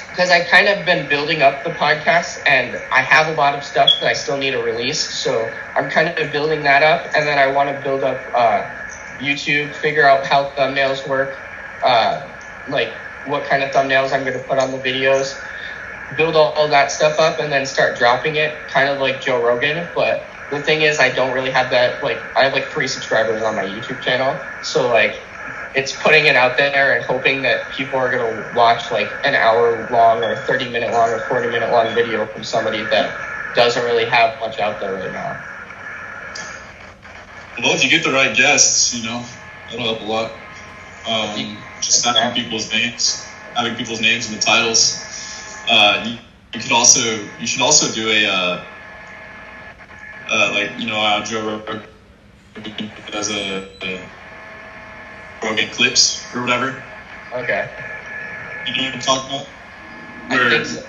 Speaker 2: because I kind of been building up the podcast, and I have a lot of stuff that I still need to release. So I'm kind of building that up, and then I want to build up YouTube, figure out how thumbnails work, like what kind of thumbnails I'm going to put on the videos. build all that stuff up and then start dropping it, kind of like Joe Rogan. But the thing is, I don't really have that. Like, I have like 3 subscribers on my YouTube channel, so like, it's putting it out there and hoping that people are gonna watch like an hour long or 30-minute long or 40-minute long video from somebody that doesn't really have much out there right now.
Speaker 3: Well, if you get the right guests, you know, that'll help a lot. Just having people's names in the titles. You should also do a like, you know, Joe Rogan does a Rogan clips or whatever.
Speaker 2: Okay.
Speaker 3: You know what I'm talking about?
Speaker 2: I think so.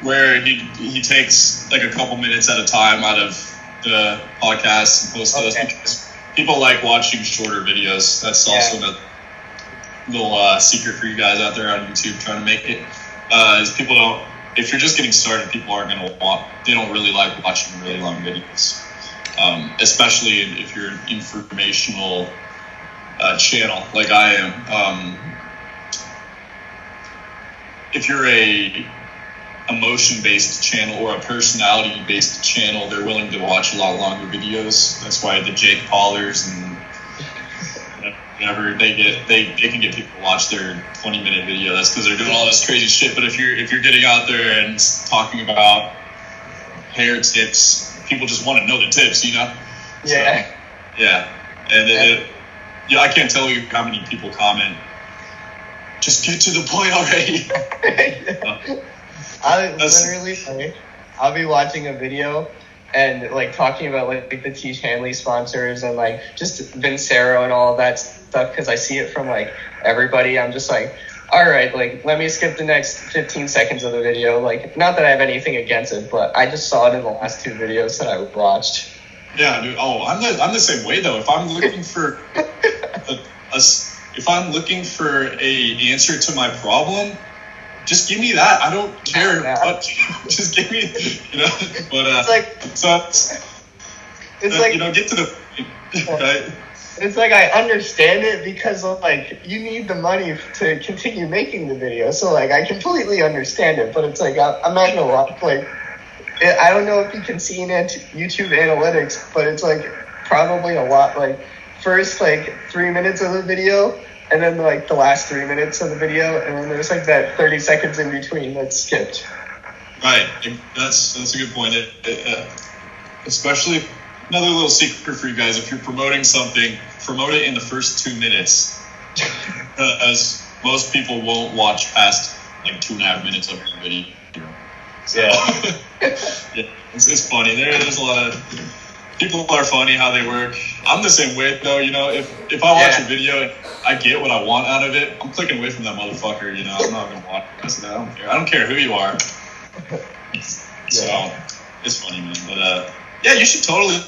Speaker 3: Where he takes like a couple minutes at a time out of the podcast and posts those, because people like watching shorter videos. That's also a little secret for you guys out there on YouTube trying to make it. Is people don't, if you're just getting started, people aren't going to they don't really like watching really long videos. Especially if you're an informational channel like I am. If you're a emotion-based channel or a personality-based channel, they're willing to watch a lot longer videos. That's why the Jake Paulers and whenever they can get people to watch their 20-minute video. That's because they're doing all this crazy shit. But if you're getting out there and talking about hair tips, people just want to know the tips, you know?
Speaker 2: Yeah.
Speaker 3: So, yeah. And I can't tell you how many people comment, just get to the point already.
Speaker 2: I'll be watching a video and like talking about like the Tiege Hanley sponsors and like just Vincero and all that stuff, because I see it from like everybody. I'm just like, all right, like let me skip the next 15 seconds of the video. Like, not that I have anything against it, but I just saw it in the last 2 videos that I watched.
Speaker 3: Yeah, dude. Oh, I'm the same way though. If I'm looking for if I'm looking for a answer to my problem, just give me that. I don't care what. Just give me, you know. But
Speaker 2: it's like,
Speaker 3: it's like, you know, get to the point, right?
Speaker 2: It's like, I understand it because like you need the money to continue making the video, so like I completely understand it. But it's like, I'm not gonna lie, like I don't know if you can see in YouTube analytics, but it's like probably a lot. Like first like 3 minutes of the video, and then like the last 3 minutes of the video, and then there's like that 30 seconds in between that's skipped.
Speaker 3: Right. That's a good point. Especially another little secret for you guys: if you're promoting something, promote it in the first 2 minutes, as most people won't watch past like 2.5 minutes of your video. So, yeah, it's funny. There's a lot of people are funny how they work. I'm the same way though. You know, if I watch a video and I get what I want out of it, I'm clicking away from that motherfucker. You know, I'm not gonna watch the rest of that. I don't care who you are. So it's funny, man. But yeah, you should totally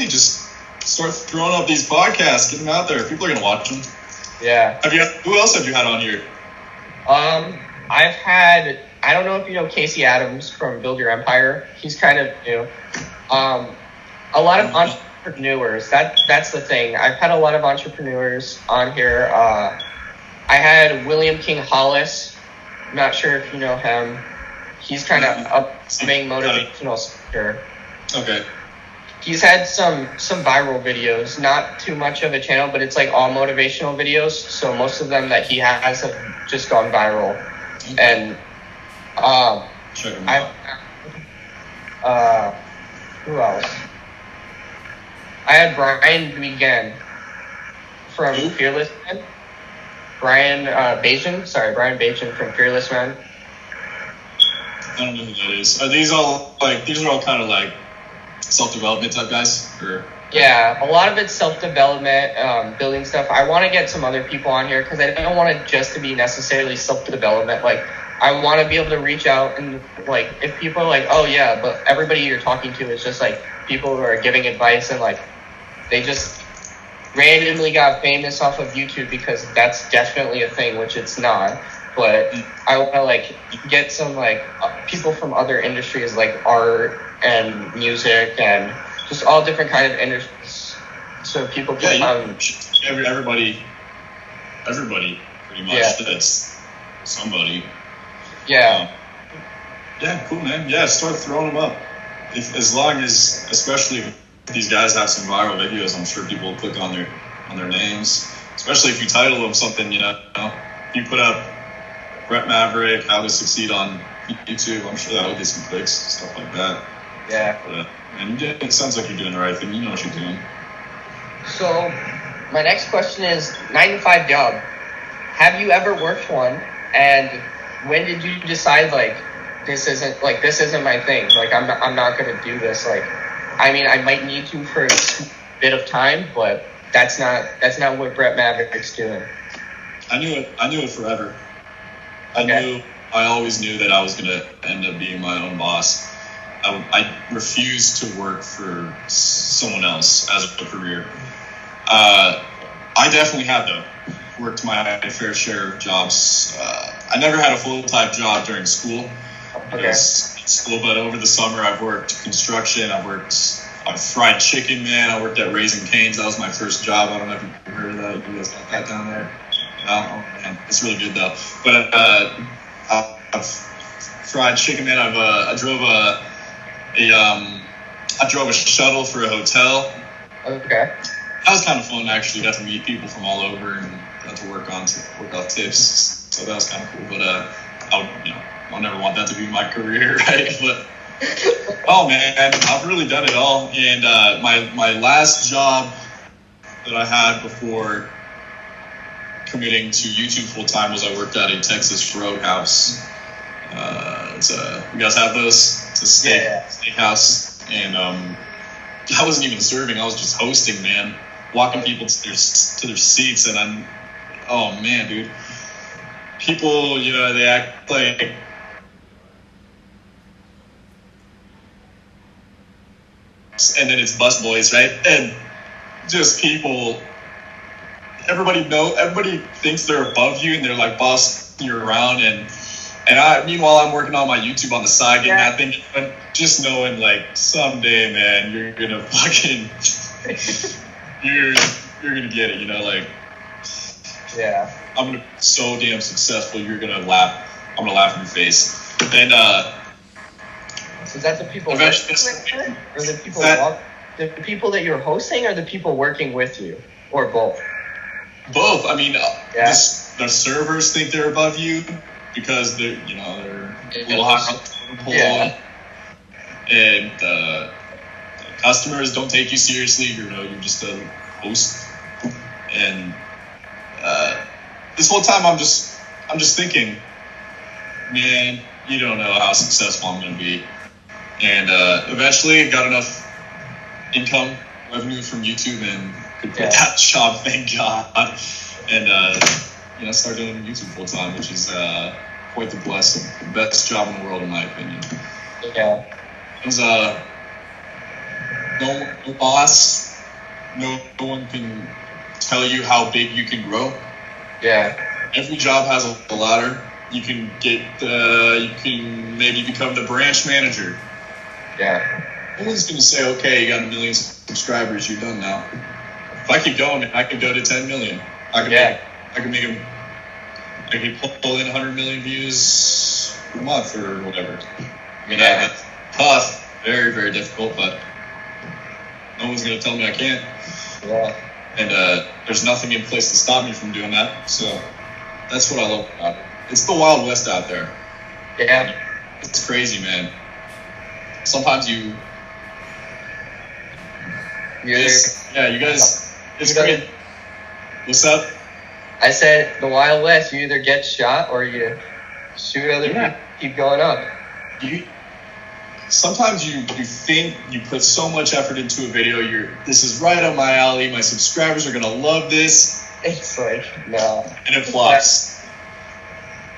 Speaker 3: just start throwing up these podcasts, get them out there. People are gonna watch them.
Speaker 2: Yeah.
Speaker 3: Who else have you had on here?
Speaker 2: I've had, I don't know if you know Casey Adams from Build Your Empire. He's kind of new. A lot of entrepreneurs. That's the thing. I've had a lot of entrepreneurs on here. I had William King Hollis. Not sure if you know him. He's kind of upcoming motivational speaker.
Speaker 3: Okay.
Speaker 2: He's had some viral videos. Not too much of a channel, but it's like all motivational videos. So most of them that he has have just gone viral. And
Speaker 3: check him out.
Speaker 2: Who else? I had Brian Begin from Fearless Man. Brian Bajan from Fearless Man.
Speaker 3: I don't know who that is. Are these all kind of like self-development type guys? Or?
Speaker 2: Yeah, a lot of it's self-development, building stuff. I want to get some other people on here because I don't want it just to be necessarily self-development. Like, I want to be able to reach out and, like, if people are like, oh, yeah, but everybody you're talking to is just, like, people who are giving advice and, like, they just randomly got famous off of YouTube because that's definitely a thing, which it's not. But I want to, like, get some, like, people from other industries, like art and music and just all different kind of industries, so people can
Speaker 3: everybody pretty much that's somebody.
Speaker 2: Yeah.
Speaker 3: Yeah, cool, man. Yeah, start throwing them up. As long as, especially if these guys have some viral videos, I'm sure people will click on their names. Especially if you title them something, you know. If you put up Brett Maverick, how to succeed on YouTube, I'm sure that'll get some clicks, stuff like that.
Speaker 2: Yeah.
Speaker 3: But, and it sounds like you're doing the right thing. You know what you're doing.
Speaker 2: So, my next question is 9-to-5 job. Have you ever worked one? And when did you decide this isn't my thing? Like I'm not gonna do this. Like, I mean, I might need to for a bit of time, but that's not what Brett Maverick's doing.
Speaker 3: I knew it forever.
Speaker 2: Okay.
Speaker 3: I always knew that I was gonna end up being my own boss. I refused to work for someone else as a career. I definitely have though. Worked my fair share of jobs. I never had a full-time job during school.
Speaker 2: Okay.
Speaker 3: School, but over the summer I've worked construction. I've fried chicken, man. I worked at Raising Cane's. That was my first job. I don't know if you've heard of that. You guys got that down there? No? Oh, man. It's really good though. But I've fried chicken, man. I drove a shuttle for a hotel.
Speaker 2: Okay.
Speaker 3: That was kind of fun, actually. Got to meet people from all over and got to work out tips. So that was kind of cool. But I'll never want that to be my career, right? But oh man, I've really done it all. And my last job that I had before committing to YouTube full time was I worked at a Texas Roadhouse. You guys have those? It's a steakhouse, and I wasn't even serving. I was just hosting, man. Walking people to their seats, and oh man, dude. People, they act like and then it's busboys, right? And just people, everybody thinks they're above you and they're like bossing you around, and meanwhile I'm working on my YouTube on the side, getting that thing, but just knowing like someday, man, you're gonna fucking you're gonna get it, like I'm gonna be so damn successful, you're gonna laugh. I'm gonna laugh in your face. And
Speaker 2: is that the people working with you? Or the people that you're hosting, or the people working with you, or both?
Speaker 3: Both. I mean, the servers think they're above you because they're a little higher up the pole. Yeah. And the customers don't take you seriously. You're just a host. And this whole time I'm just thinking, man, you don't know how successful I'm going to be. And eventually got enough income revenue from YouTube and could quit that job, thank God. And start doing YouTube full time, which is quite the blessing. The best job in the world, in my opinion.
Speaker 2: Yeah.
Speaker 3: There's no boss, no one can tell you how big you can grow.
Speaker 2: Yeah.
Speaker 3: Every job has a ladder. You can you can maybe become the branch manager.
Speaker 2: Yeah.
Speaker 3: No one's going to say, okay, you got 1 million subscribers, you're done now. If I keep going, I could go to 10 million. I could pull in 100 million views a month or whatever. I mean, that's tough, very, very difficult, but no one's going to tell me I can't.
Speaker 2: Yeah.
Speaker 3: And there's nothing in place to stop me from doing that. So that's what I love about it. It's the Wild West out there.
Speaker 2: Yeah.
Speaker 3: It's crazy, man. Sometimes you guys, it's great. What's up?
Speaker 2: I said the Wild West, you either get shot or you shoot other people, keep going up.
Speaker 3: Sometimes you think you put so much effort into a video, this is right up my alley, my subscribers are gonna love this.
Speaker 2: It's like, no.
Speaker 3: And it flops.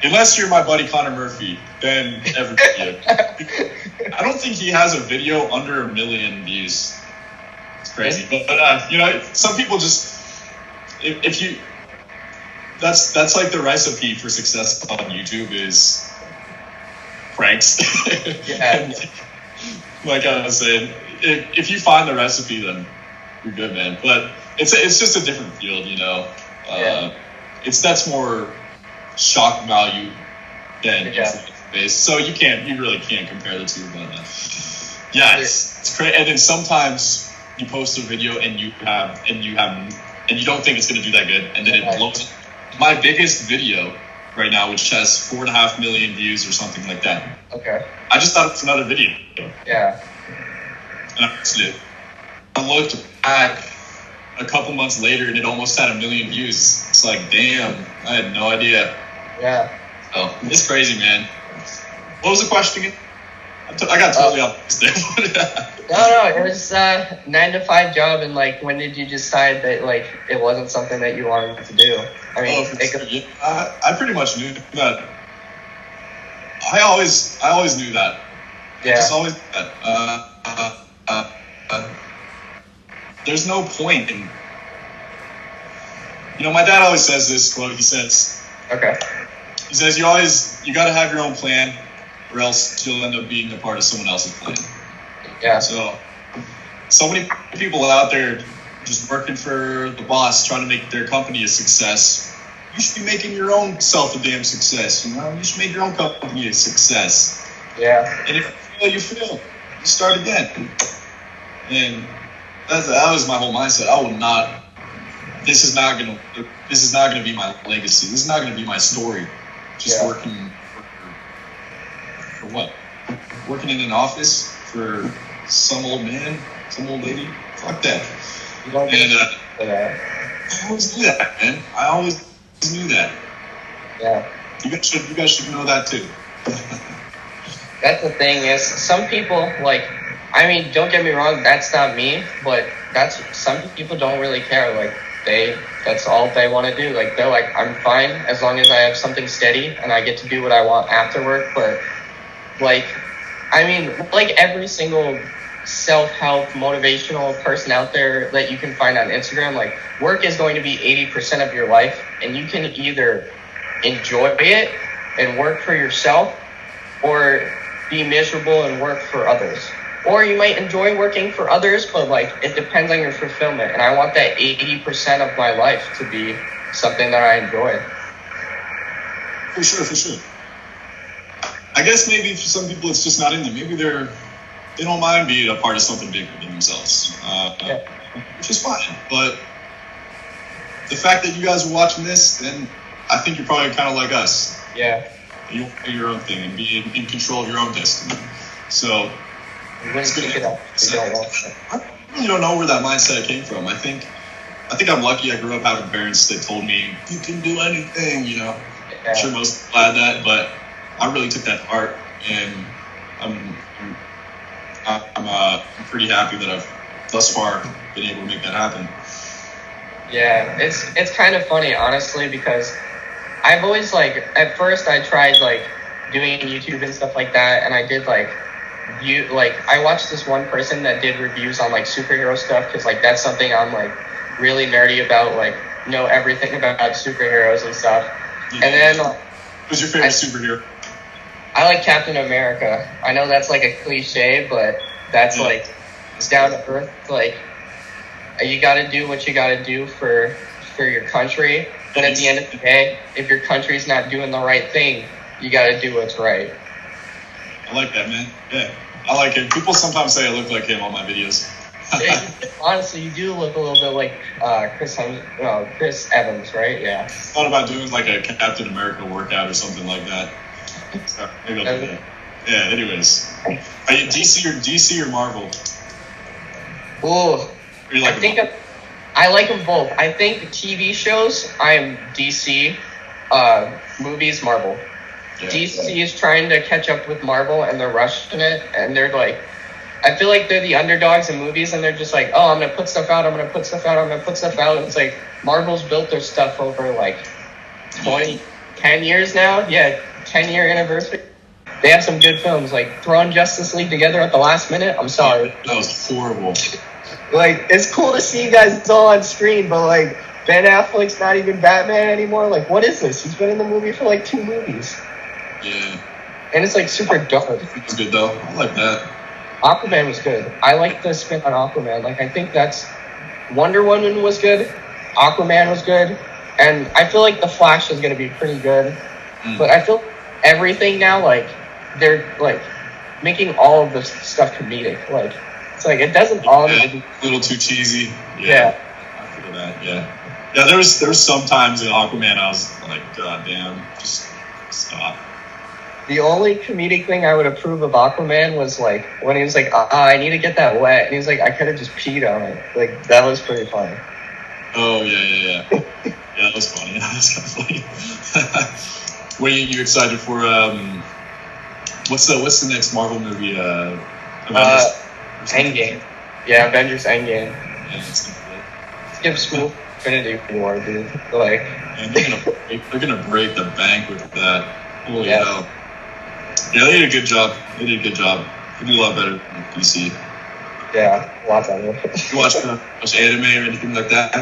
Speaker 3: Unless you're my buddy Connor Murphy, then everybody. I don't think he has a video under 1 million views. It's crazy, but some people just if you that's like the recipe for success on YouTube is pranks.
Speaker 2: Yeah.
Speaker 3: Like I was saying, if you find the recipe, then you're good, man. But it's just a different field, that's more shock value than based, so you really can't compare the two. But yeah, it's crazy. And then sometimes you post a video and you don't think it's gonna do that good, and then it blows up. My biggest video right now, which has 4.5 million views or something like that.
Speaker 2: Okay.
Speaker 3: I just thought it was another video.
Speaker 2: Yeah.
Speaker 3: And I posted it. I looked back a couple months later and it almost had 1 million views. It's like, damn, I had no idea.
Speaker 2: Yeah.
Speaker 3: Oh, it's crazy, man. What was the question again? I got totally off this day.
Speaker 2: No, it was 9 to 5 job, and like, when did you decide that like it wasn't something that you wanted to do? I mean,
Speaker 3: I pretty much knew that. I always knew that.
Speaker 2: Yeah.
Speaker 3: Just always knew that. There's no point in. My dad always says this quote. He says.
Speaker 2: Okay.
Speaker 3: He says you got to have your own plan, or else you'll end up being a part of someone else's plan.
Speaker 2: Yeah.
Speaker 3: So many people out there just working for the boss, trying to make their company a success. You should be making your own self a damn success. You should make your own company a success.
Speaker 2: Yeah.
Speaker 3: And if you fail, you start again. And that was my whole mindset. I will not. This is not gonna be my legacy. This is not gonna be my story. Just working for what? Working in an office for some old man, some old lady. Fuck that. And I always knew that, man. I always knew that.
Speaker 2: Yeah.
Speaker 3: You guys should know that too.
Speaker 2: That's the thing is, some people don't get me wrong, that's not me, but some people don't really care. Like that's all they want to do. Like they're like, I'm fine as long as I have something steady and I get to do what I want after work. But every single self-help motivational person out there that you can find on Instagram, like, work is going to be 80% of your life, and you can either enjoy it and work for yourself, or be miserable and work for others. Or you might enjoy working for others, but it depends on your fulfillment. And I want that 80% of my life to be something that I enjoy.
Speaker 3: For sure. I guess maybe for some people it's just not in them. Maybe they don't mind being a part of something bigger than themselves, which is fine. But the fact that you guys are watching this, then I think you're probably kind of like us.
Speaker 2: Yeah.
Speaker 3: You want to do your own thing and be in control of your own destiny. So it's good. I really don't know where that mindset came from. I think I'm lucky. I grew up having parents that told me you can do anything.
Speaker 2: Yeah.
Speaker 3: I'm sure most people had that, but I really took that to heart, and I'm pretty happy that I've thus far been able to make that happen.
Speaker 2: Yeah, it's kind of funny, honestly, because I've always at first I tried doing YouTube and stuff like that, and I did I watched this one person that did reviews on superhero stuff, because that's something I'm really nerdy about, know everything about superheroes and stuff.
Speaker 3: Yeah.
Speaker 2: And then
Speaker 3: who's your favorite superhero?
Speaker 2: I like Captain America. I know that's a cliche, but that's it's down to earth. You got to do what you got to do for your country. But at the end of the day, if your country's not doing the right thing, you got to do what's right.
Speaker 3: I like that, man. Yeah, I like him. People sometimes say I look like him on my videos.
Speaker 2: Honestly, you do look a little bit like Chris Evans, right? Yeah.
Speaker 3: I thought about doing a Captain America workout or something like that. So maybe I'll do that. Yeah. Anyways, are you DC or Marvel?
Speaker 2: Ooh, I like them both. I think TV shows, I'm DC. Movies, Marvel. Yeah, DC is trying to catch up with Marvel, and they're rushing it, and they're I feel like they're the underdogs in movies, and they're just I'm gonna put stuff out, and it's Marvel's built their stuff over 10 years now. Yeah, 10-year anniversary. They have some good films, throwing Justice League together at the last minute. I'm sorry.
Speaker 3: That was horrible.
Speaker 2: It's cool to see you guys all on screen, but Ben Affleck's not even Batman anymore. What is this? He's been in the movie for 2 movies.
Speaker 3: Yeah.
Speaker 2: And it's super dark.
Speaker 3: It's good though. I like that.
Speaker 2: Aquaman was good. I like the spin on Aquaman. I think that's Wonder Woman was good. Aquaman was good. And I feel The Flash is going to be pretty good. But I feel everything now, they're like making all of the stuff comedic. Like it's like it doesn't all need to be
Speaker 3: a little too cheesy.
Speaker 2: Yeah.
Speaker 3: I feel that. Yeah. Yeah, there was some times in Aquaman I was like, God damn, just stop.
Speaker 2: The only comedic thing I would approve of Aquaman was like when he was like, I need to get that wet, and he was like, I could have just peed on it. Like that was pretty funny.
Speaker 3: Oh yeah. Yeah, that was funny. That was kind of funny. What are you excited for? What's the next Marvel movie? Avengers.
Speaker 2: Endgame. Yeah, Avengers Endgame.
Speaker 3: Yeah, it's gonna be
Speaker 2: Let's give school Infinity War, dude. Like,
Speaker 3: and they're gonna break the bank with that. Holy
Speaker 2: Yeah.
Speaker 3: hell! Yeah, they did a good job. They did a good job. They did a lot better than DC.
Speaker 2: yeah, lots of it.
Speaker 3: You watch anime or anything like that?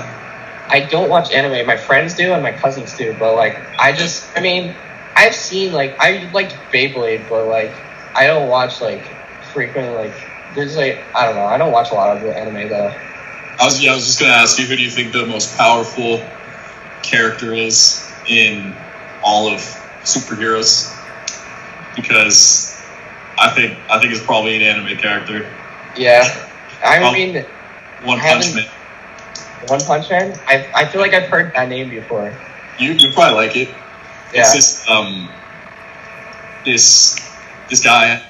Speaker 2: I don't watch anime. My friends do and my cousins do, but like, I mean, I've seen like I like Beyblade, but like I don't watch like frequently. Like, there's like I don't know. I don't watch a lot of the anime though.
Speaker 3: I was just gonna ask you, who do you think the most powerful character is in all of superheroes? Because I think it's probably an anime character.
Speaker 2: Yeah, I mean,
Speaker 3: One Punch Man.
Speaker 2: One Punch Man. I feel like I've heard that name before.
Speaker 3: You probably like it.
Speaker 2: Yeah.
Speaker 3: It's this guy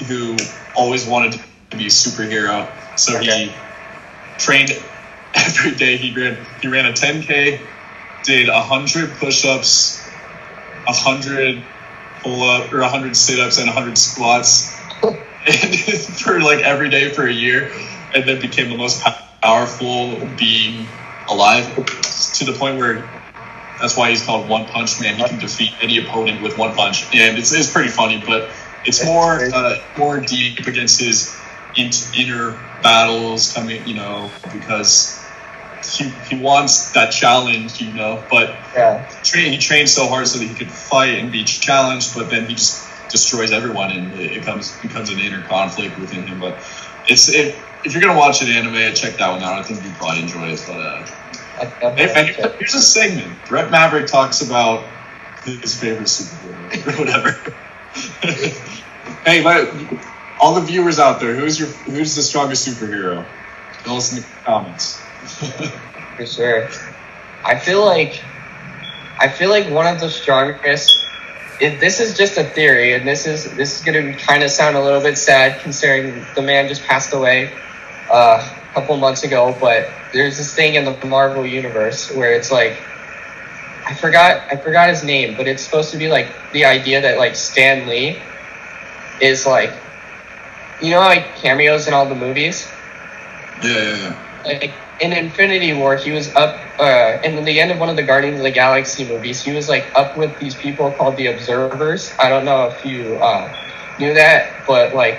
Speaker 3: who always wanted to be a superhero, so
Speaker 2: Okay.
Speaker 3: he trained every day. He ran a 10K, did 100 push-ups, 100 pull-up or 100 sit-ups, and 100 squats, and for like every day for a year, and then became the most powerful being alive, to the point where that's why he's called One Punch Man. He can defeat any opponent with one punch, and it's pretty funny, but it's more deep against his inner battles coming, because he wants that challenge, but
Speaker 2: Yeah.
Speaker 3: he trains so hard so that he could fight and be challenged, but then he just destroys everyone, and it becomes an inner conflict within him. But if you're gonna watch an anime, check that one out. I think you'd probably enjoy it. But here's a segment. Brett Maverick talks about his favorite superhero or whatever. Hey, but all the viewers out there, who's the strongest superhero? Tell us in the comments.
Speaker 2: For sure. I feel like one of the strongest. This is just a theory, and this is gonna kind of sound a little bit sad considering the man just passed away a couple months ago. But there's this thing in the Marvel universe where it's like I forgot his name, but it's supposed to be like the idea that like Stan Lee is like, like cameos in all the movies.
Speaker 3: Yeah.
Speaker 2: Like in Infinity War, he was up, in the end of one of the Guardians of the Galaxy movies, he was like up with these people called the Observers. I don't know if you knew that, but like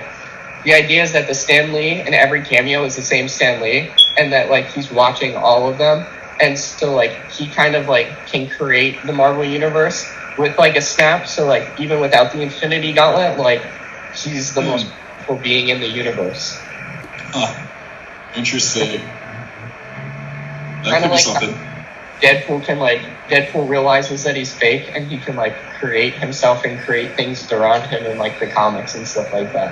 Speaker 2: the idea is that the Stan Lee in every cameo is the same Stan Lee, and that like he's watching all of them, and so like he kind of like can create the Marvel universe with like a snap. So like even without the Infinity Gauntlet, like he's the most powerful being in the universe.
Speaker 3: Huh. Interesting. That
Speaker 2: Kinda
Speaker 3: could be
Speaker 2: like
Speaker 3: something.
Speaker 2: Deadpool realizes that he's fake, and he can like create himself and create things around him in like the comics and stuff like that.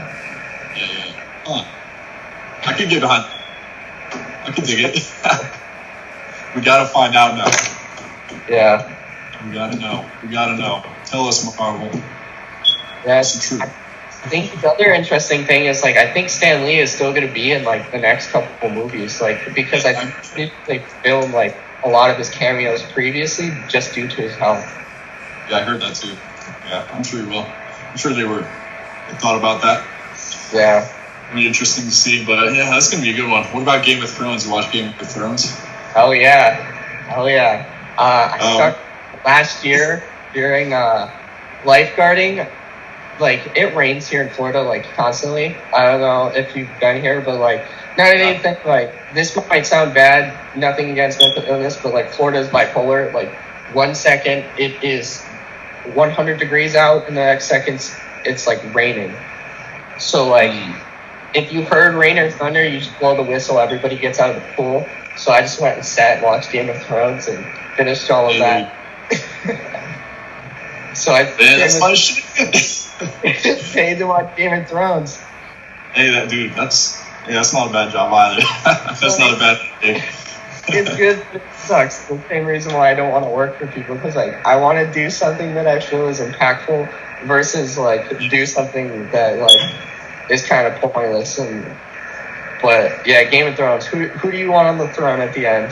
Speaker 3: Yeah. Huh. I could get behind. I could dig it. We gotta find out now.
Speaker 2: Yeah.
Speaker 3: We gotta know. Tell us, Marvel.
Speaker 2: That's
Speaker 3: the truth.
Speaker 2: I think the other interesting thing is like I think Stan Lee is still going to be in like the next couple movies, like because I think they filmed like a lot of his cameos previously just due to his health.
Speaker 3: Yeah, I heard that too. Yeah, I'm sure he will. I'm sure they thought about that.
Speaker 2: Yeah.
Speaker 3: It'll be interesting to see, but yeah, that's gonna be a good one. What about Game of Thrones? You watch Game of Thrones?
Speaker 2: Oh yeah. I started last year during lifeguarding. Like it rains here in Florida like constantly. I don't know if you've been here, but like not anything like this might sound bad. Nothing against mental illness, but like Florida is bipolar. Like 1 second it is 100 degrees out, and the next second it's like raining. So like if you heard rain or thunder, you just blow the whistle. Everybody gets out of the pool. So I just went and sat and watched Game of Thrones and finished all of that. So I
Speaker 3: Man, that's my shit.
Speaker 2: paid to watch Game of Thrones.
Speaker 3: Hey, that's not a bad job either. That's not a bad thing.
Speaker 2: It's good, but it sucks. The same reason why I don't want to work for people, because like I want to do something that I feel is impactful versus like do something that like is kind of pointless. But yeah, Game of Thrones. Who do you want on the throne at the end?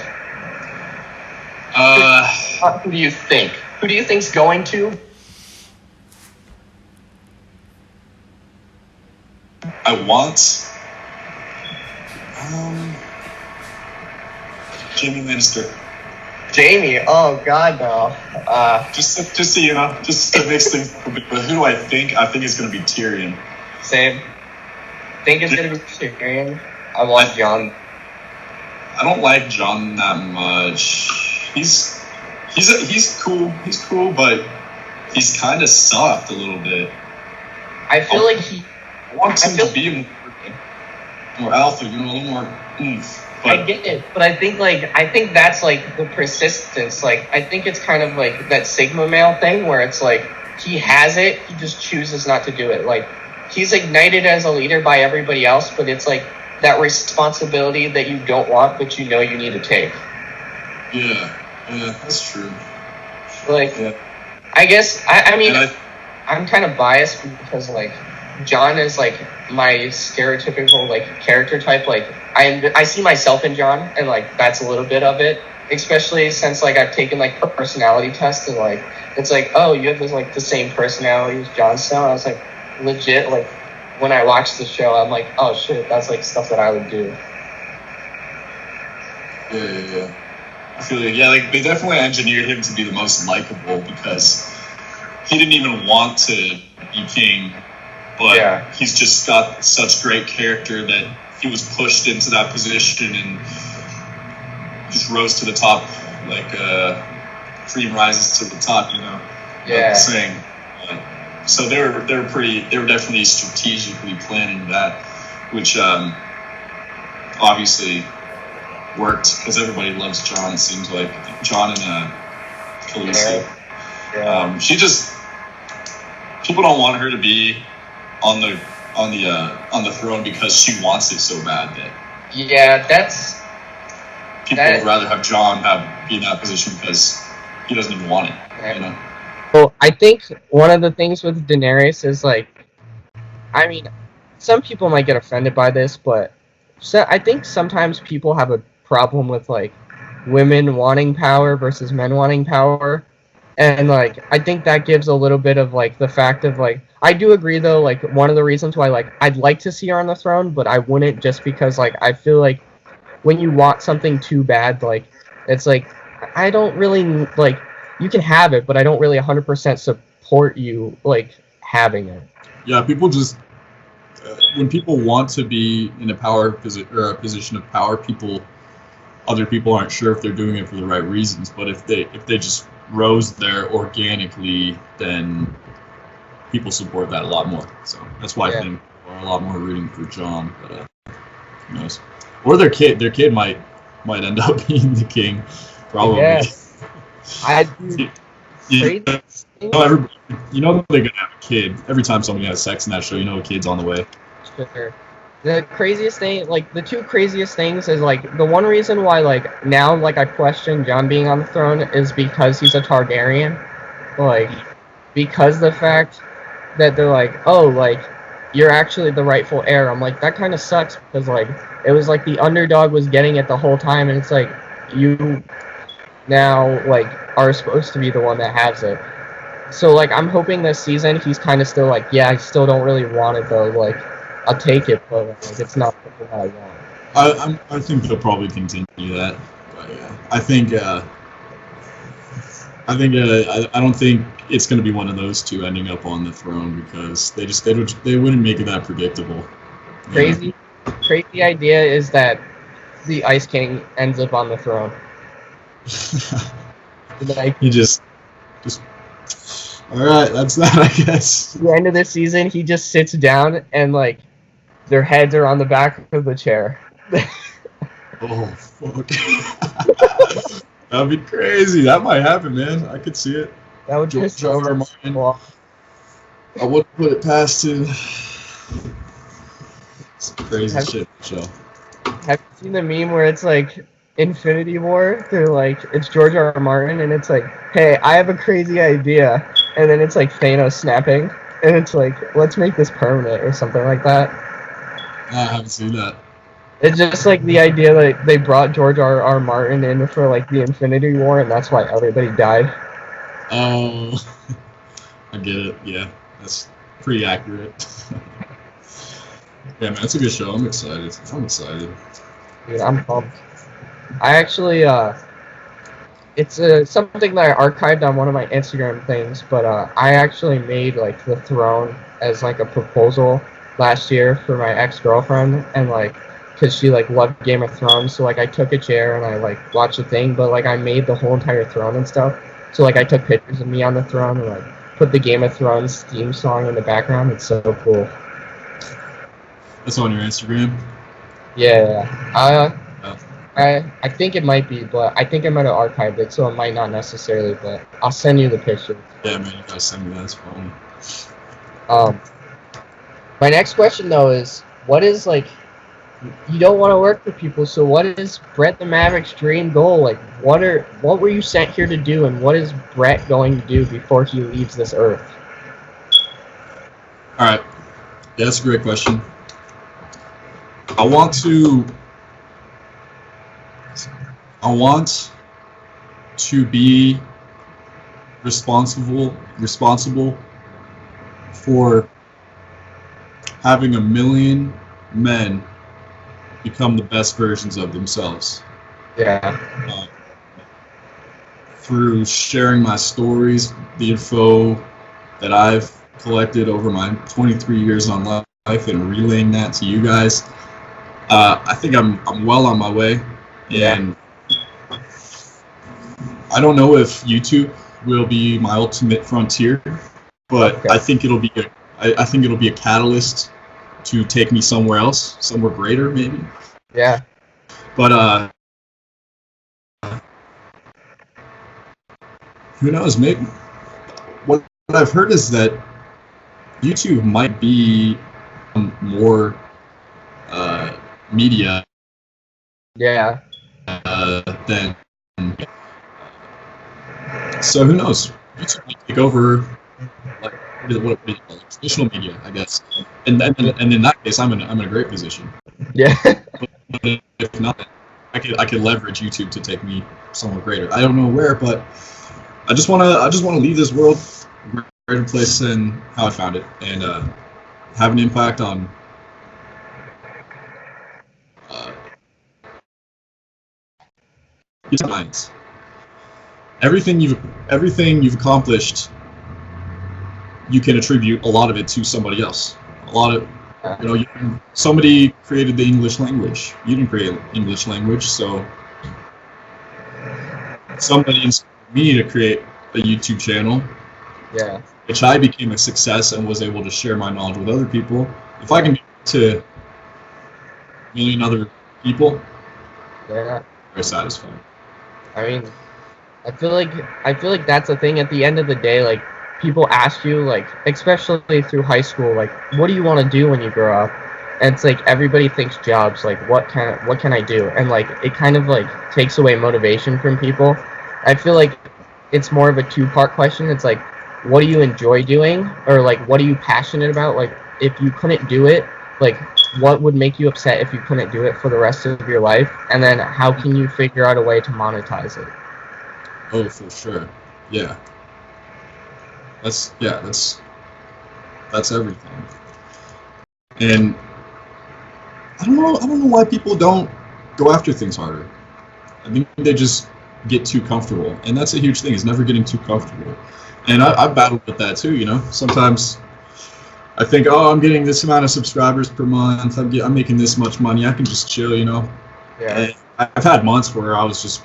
Speaker 2: Who do you think? Who do you think's going to?
Speaker 3: I want Jamie Lannister.
Speaker 2: Jamie? Oh God, no.
Speaker 3: Just to mix things up a bit. But who do I think? I think it's gonna be Tyrion.
Speaker 2: Same. Think it's gonna be Tyrion. I want Jon.
Speaker 3: I don't like Jon that much. He's cool. He's cool, but he's kind of soft a little bit.
Speaker 2: I feel like he.
Speaker 3: I want him to be more alpha, a little more oomph.
Speaker 2: I get it, but I think that's like the persistence. Like I think it's kind of like that Sigma male thing where it's like he has it, he just chooses not to do it. Like he's ignited as a leader by everybody else, but it's like that responsibility that you don't want, but you know you need to take.
Speaker 3: Yeah, that's true.
Speaker 2: Like, yeah. I guess I mean I'm kind of biased because like Jon is like my stereotypical like character type. Like I see myself in Jon, and like that's a little bit of it. Especially since like I've taken like personality tests, and like it's like, oh, you have this like the same personality as Jon Snow. I was like, legit. Like when I watched the show, I'm like, oh shit, that's like stuff that I would do.
Speaker 3: Yeah. I feel like they definitely engineered him to be the most likable because he didn't even want to be king. But he's just got such great character that he was pushed into that position and just rose to the top, like cream rises to the top,
Speaker 2: Yeah.
Speaker 3: Saying. So they were definitely strategically planning that, which obviously worked because everybody loves Jon. It seems like Jon and Khaleesi.
Speaker 2: Yeah.
Speaker 3: She just people don't want her to be on the throne because she wants it so bad that people would rather have Jon be in that position because he doesn't even want it.
Speaker 2: Well, I think one of the things with Daenerys is like, I mean, some people might get offended by this, but I think sometimes people have a problem with like women wanting power versus men wanting power. And like I think that gives a little bit of like the fact of like I do agree though, like one of the reasons why like I'd like to see her on the throne, but I wouldn't just because like I feel like when you want something too bad, like it's like I don't really like you can have it, but I don't really 100% support you like having it.
Speaker 3: Yeah, people just when people want to be in a position of power, other people aren't sure if they're doing it for the right reasons, but if they just rose there organically, then people support that a lot more. So that's why I think people are a lot more rooting for Jon. But who knows? Or their kid might end up being the king, probably.
Speaker 2: Yes.
Speaker 3: They're gonna have a kid every time somebody has sex in that show. A kid's on the way.
Speaker 2: Sure. The craziest thing, like the two craziest things is like the one reason why like now like I question Jon being on the throne is because he's a Targaryen. Like because the fact that they're like, oh, like you're actually the rightful heir. I'm like, that kind of sucks because like it was like the underdog was getting it the whole time, and it's like you now like are supposed to be the one that has it. So like I'm hoping this season he's kind of still like, yeah, I still don't really want it though. Like I'll take it, but like, it's not something I want.
Speaker 3: I think they'll probably continue that. But yeah, I don't think it's going to be one of those two ending up on the throne because they wouldn't make it that predictable.
Speaker 2: Crazy idea is that the Ice King ends up on the throne. Like,
Speaker 3: he just all right, that's that, I guess.
Speaker 2: At the end of this season, he just sits down and like their heads are on the back of the chair.
Speaker 3: Oh fuck! That'd be crazy. That might happen, man. I could see it.
Speaker 2: That would
Speaker 3: George
Speaker 2: piss
Speaker 3: R.
Speaker 2: so
Speaker 3: R.
Speaker 2: many
Speaker 3: Martin.
Speaker 2: people off.
Speaker 3: I wouldn't put it past him. It's crazy
Speaker 2: Have-
Speaker 3: shit, Joe.
Speaker 2: Have you seen the meme where it's like Infinity War? They're like, it's George R. R. Martin, and it's like, hey, I have a crazy idea. And then it's like Thanos snapping, and it's like, let's make this permanent or something like that.
Speaker 3: I haven't seen that.
Speaker 2: It's just like the idea that they brought George R. R. Martin in for like the Infinity War, and that's why everybody died.
Speaker 3: Oh, I get it. Yeah, that's pretty accurate. Yeah, man, it's a good show. I'm excited.
Speaker 2: Dude, I'm pumped. I actually, it's something that I archived on one of my Instagram things, but I actually made like the throne as like a proposal last year for my ex-girlfriend, and like, cause she like loved Game of Thrones, so like I took a chair and I like watched the thing, but like I made the whole entire throne and stuff. So like I took pictures of me on the throne and like put the Game of Thrones theme song in the background. It's so cool.
Speaker 3: That's on your Instagram.
Speaker 2: Yeah.
Speaker 3: Oh.
Speaker 2: I think it might be, but I think I might have archived it, so it might not necessarily, but I'll send you the picture.
Speaker 3: Yeah, man, you gotta send me that. That's funny.
Speaker 2: My next question though is, what is like, you don't want to work for people, so what is Brett the Maverick's dream goal? Like, what were you sent here to do, and what is Brett going to do before he leaves this earth?
Speaker 3: All right. Yeah, that's a great question. I want to be responsible for having 1 million men become the best versions of themselves.
Speaker 2: Yeah.
Speaker 3: Through sharing my stories, the info that I've collected over my 23 years on life, and relaying that to you guys. I think I'm well on my way, and I don't know if YouTube will be my ultimate frontier, but okay. I think it'll be a catalyst to take me somewhere else, somewhere greater, maybe.
Speaker 2: Yeah.
Speaker 3: But who knows? Maybe what I've heard is that YouTube might be more media.
Speaker 2: Yeah.
Speaker 3: Than. So who knows? YouTube might take over, like what traditional media, I guess. And in that case, I'm in a great position.
Speaker 2: Yeah.
Speaker 3: But if not, I could leverage YouTube to take me somewhere greater. I don't know where, but I just wanna leave this world a greater place than how I found it, and have an impact on minds. Everything you've accomplished, you can attribute a lot of it to somebody else. A lot of, somebody created the English language. You didn't create English language, so somebody inspired me to create a YouTube channel.
Speaker 2: Yeah.
Speaker 3: Which I became a success and was able to share my knowledge with other people. If I can do it to 1 million other people,
Speaker 2: yeah,
Speaker 3: very satisfying.
Speaker 2: I mean, I feel like that's the thing. At the end of the day, like, people ask you, like, especially through high school, like, what do you want to do when you grow up? And it's like everybody thinks jobs, like, what can I do? And like it kind of like takes away motivation from people. I feel like it's more of a two-part question. It's like, what do you enjoy doing, or like what are you passionate about? Like, if you couldn't do it, like, what would make you upset if you couldn't do it for the rest of your life? And then how can you figure out a way to monetize it?
Speaker 3: Oh, for sure. Yeah. That's everything. And I don't know why people don't go after things harder. I think they just get too comfortable, and that's a huge thing, is never getting too comfortable. And I've battled with that too, Sometimes I think, oh, I'm getting this amount of subscribers per month, I'm making this much money, I can just chill, Yeah. And I've had months where I was just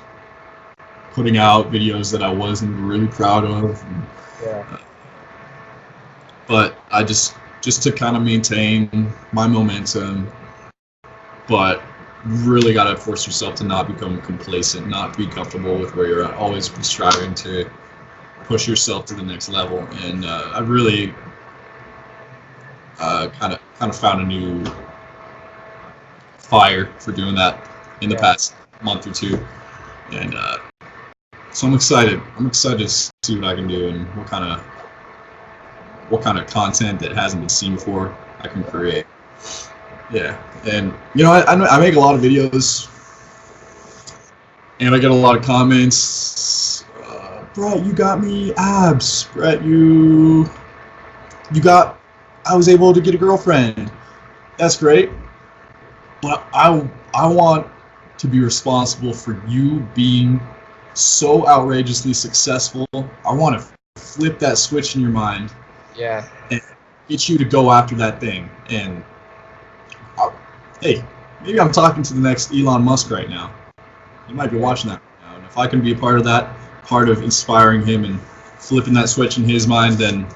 Speaker 3: putting out videos that I wasn't really proud of.
Speaker 2: Yeah.
Speaker 3: But I just to kind of maintain my momentum, but really got to force yourself to not become complacent, not be comfortable with where you're at, always be striving to push yourself to the next level. And I really kind of found a new fire for doing that in the past month or two. And so I'm excited. I'm excited to see what I can do and what kind of content that hasn't been seen before I can create. Yeah, and you know, I make a lot of videos, and I get a lot of comments. Brett, you got me abs. Brett, I was able to get a girlfriend. That's great, but I want to be responsible for you being so outrageously successful. I want to flip that switch in your mind.
Speaker 2: Yeah.
Speaker 3: And get you to go after that thing. And hey, maybe I'm talking to the next Elon Musk right now. You might be watching that right now. And if I can be a part of that, part of inspiring him and flipping that switch in his mind, then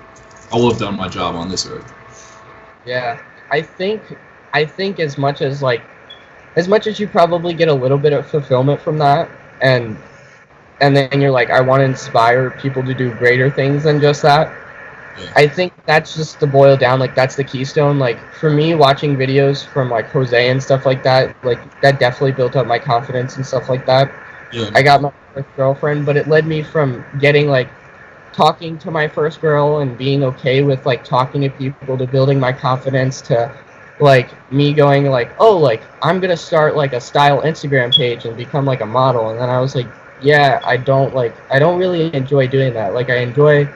Speaker 3: I will have done my job on this earth.
Speaker 2: Yeah. I think as much as you probably get a little bit of fulfillment from that, and then you're like, I want to inspire people to do greater things than just that.
Speaker 3: Yeah.
Speaker 2: I think that's just to boil down, like, that's the keystone. Like, for me, watching videos from, like, Jose and stuff like that, like, that definitely built up my confidence and stuff like that.
Speaker 3: Yeah.
Speaker 2: I got my first girlfriend, but it led me from getting, like, talking to my first girl and being okay with, like, talking to people, to building my confidence, to, like, me going, like, oh, like, I'm gonna start, like, a style Instagram page and become, like, a model. And then I was like, yeah, I don't really enjoy doing that. Like, I enjoy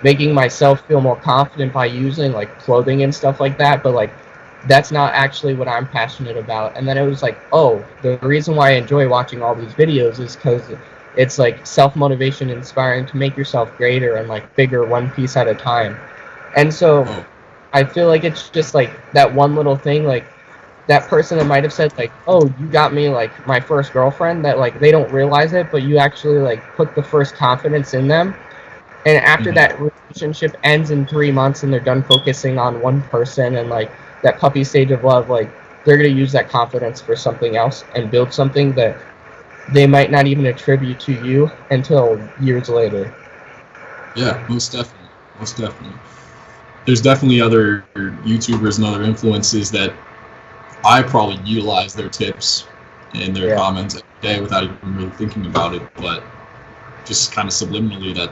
Speaker 2: making myself feel more confident by using, like, clothing and stuff like that, but, like, that's not actually what I'm passionate about. And then it was like, oh, the reason why I enjoy watching all these videos is because it's, like, self-motivation, inspiring to make yourself greater and, like, bigger, one piece at a time. And so I feel like it's just, like, that one little thing, like, that person that might have said, like, oh, you got me, like, my first girlfriend, that, like, they don't realize it, but you actually, like, put the first confidence in them. And after that relationship ends in 3 months and they're done focusing on one person and, like, that puppy stage of love, like, they're going to use that confidence for something else and build something that they might not even attribute to you until years later.
Speaker 3: Yeah, most definitely. Most definitely. There's definitely other YouTubers and other influences that I probably utilize their tips and their comments every day without even really thinking about it, but just kind of subliminally that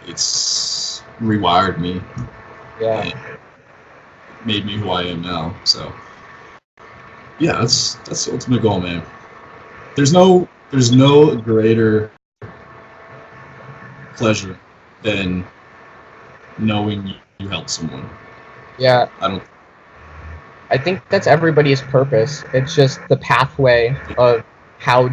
Speaker 3: it's rewired me.
Speaker 2: Yeah.
Speaker 3: And made me who I am now. So yeah, that's the ultimate goal, man. There's no greater pleasure than knowing you helped someone.
Speaker 2: Yeah.
Speaker 3: I
Speaker 2: think that's everybody's purpose. It's just the pathway of how